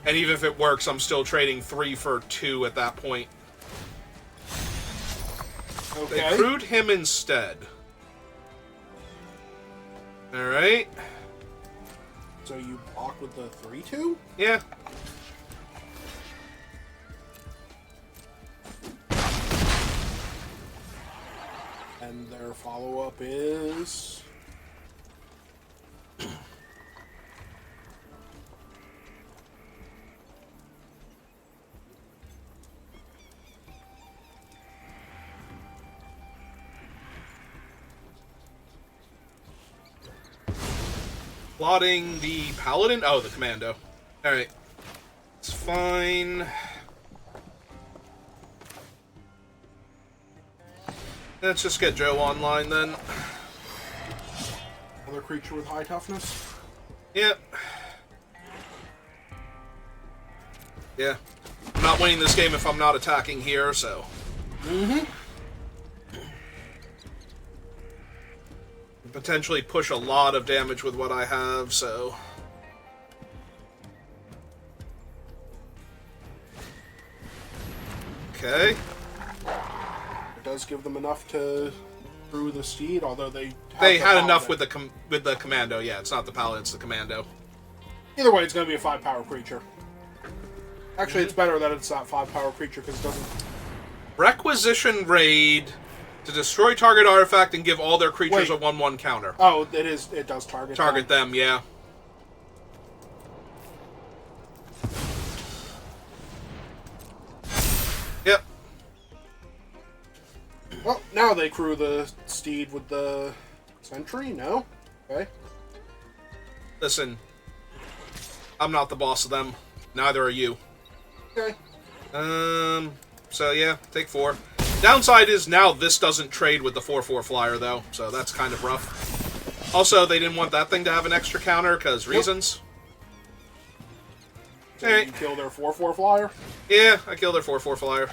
And even if it works, I'm still trading 3 for 2 at that point. Okay. They crewed him instead. Alright. So you block with the 3-2? Yeah. And their follow-up is... Plotting the paladin? Oh, the commando. Alright. It's fine. Let's just get Joe online then. Another creature with high toughness? Yep. Yeah. I'm not winning this game if I'm not attacking here, so... Mm-hmm. Potentially push a lot of damage with what I have, so... Okay. It does give them enough to brew the steed, although they had enough with the commando. Yeah, it's not the paladin, it's the commando. Either way, it's going to be a 5-power creature. Actually, it's better that it's that 5-power creature because it doesn't... Requisition Raid to destroy target artifact and give all their creatures Wait. a 1/1 counter. Oh, it is. It does target. Target them, yeah. Yep. Well, now they crew the steed with the sentry. No. Okay. Listen, I'm not the boss of them. Neither are you. Okay. So yeah, take 4. Downside is now this doesn't trade with the 4/4 flyer, though, so that's kind of rough. Also, they didn't want that thing to have an extra counter, because reasons. So Alright. you kill their 4/4 flyer? Yeah, I killed their 4/4 flyer.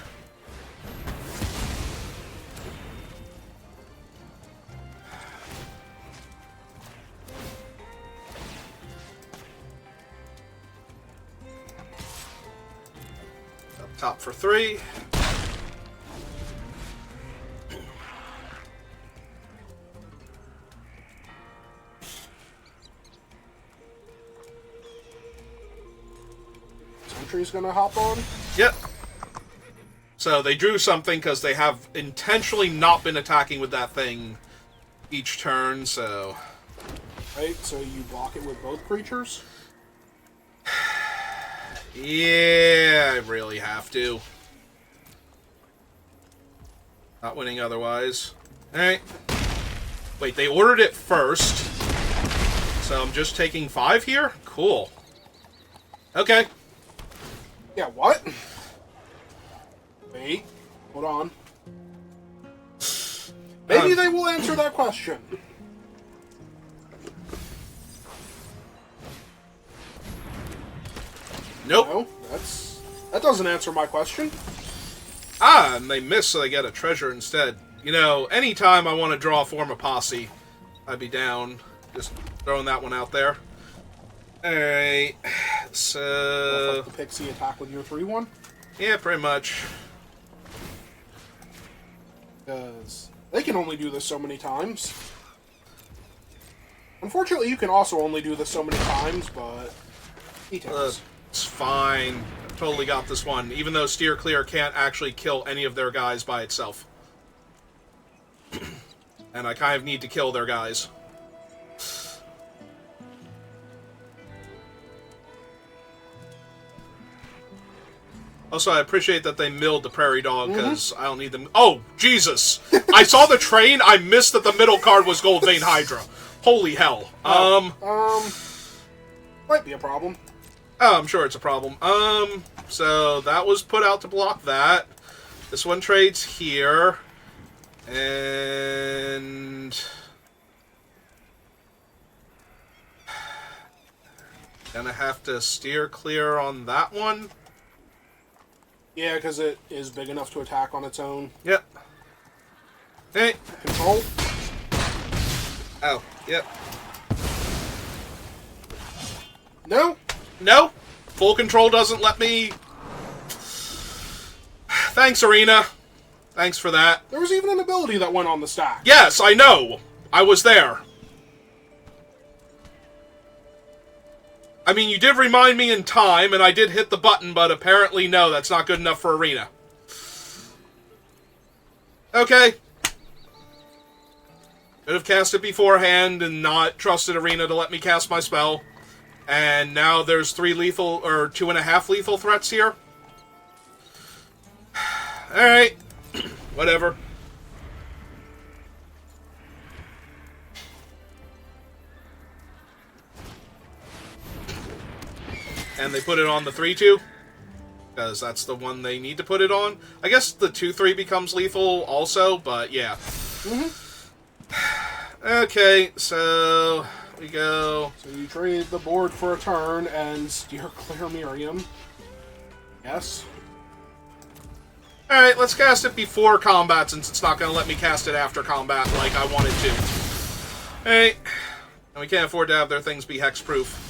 Up top for 3. Sentry's gonna hop on? Yep. So they drew something because they have intentionally not been attacking with that thing each turn, so... Right, so you block it with both creatures? Yeah, I really have to. Not winning otherwise. Alright. Wait, they ordered it first. So I'm just taking 5 here? Cool. Okay. Yeah, what? Wait, hold on. Maybe they will answer that question. Nope. No, that doesn't answer my question. Ah, and they miss, so they get a treasure instead. You know, anytime I want to draw a form of posse, I'd be down. Just throwing that one out there. Alright, so... The Pixie attack with your 3-1? Yeah, pretty much. Because they can only do this so many times. Unfortunately, you can also only do this so many times, but... he does. It's fine. I've totally got this one, even though Steer Clear can't actually kill any of their guys by itself. And I kind of need to kill their guys. Also, I appreciate that they milled the Prairie Dog, because I don't need them... Oh, Jesus! I saw the train, I missed that the middle card was Gold Vein Hydra. Holy hell. Might be a problem. Oh, I'm sure it's a problem. So that was put out to block that. This one trades here. And... gonna have to steer clear on that one. Yeah, because it is big enough to attack on its own. Yep. Hey. Control. Oh, yep. No. No. Full control doesn't let me... Thanks, Arena. Thanks for that. There was even an ability that went on the stack. Yes, I know. I was there. I mean, you did remind me in time, and I did hit the button, but apparently, no, that's not good enough for Arena. Okay. Could have cast it beforehand and not trusted Arena to let me cast my spell. And now there's 3 lethal, or 2.5 lethal threats here. Alright. Whatever. And they put it on the 3-2. Because that's the one they need to put it on. I guess the 2-3 becomes lethal also, but yeah. Okay, so we go... So you trade the board for a turn and steer clear Miriam. Yes. Alright, let's cast it before combat since it's not going to let me cast it after combat like I wanted to. Alright. And we can't afford to have their things be hexproof.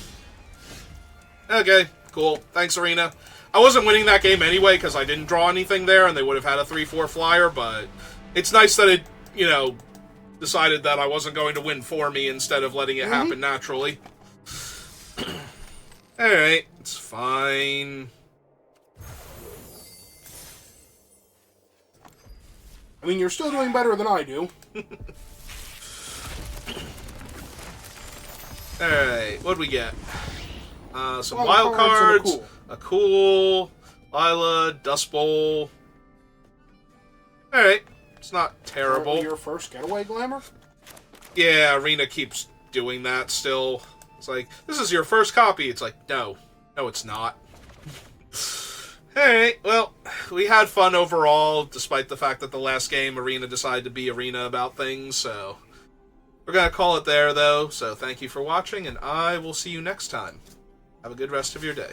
Okay, cool. Thanks, Arena. I wasn't winning that game anyway because I didn't draw anything there and they would have had a 3-4 flyer, but it's nice that it, you know, decided that I wasn't going to win for me instead of letting it happen naturally. Alright, it's fine. I mean, you're still doing better than I do. Alright, what'd we get? Some Wild wild cards, and a cool, Lila, Dust Bowl. Alright, it's not terrible. Apparently your first getaway glamour? Yeah, Arena keeps doing that still. It's like, this is your first copy. It's like, no. No, it's not. Alright, well, we had fun overall, despite the fact that the last game Arena decided to be Arena about things, so... We're gonna call it there, though, so thank you for watching, and I will see you next time. Have a good rest of your day.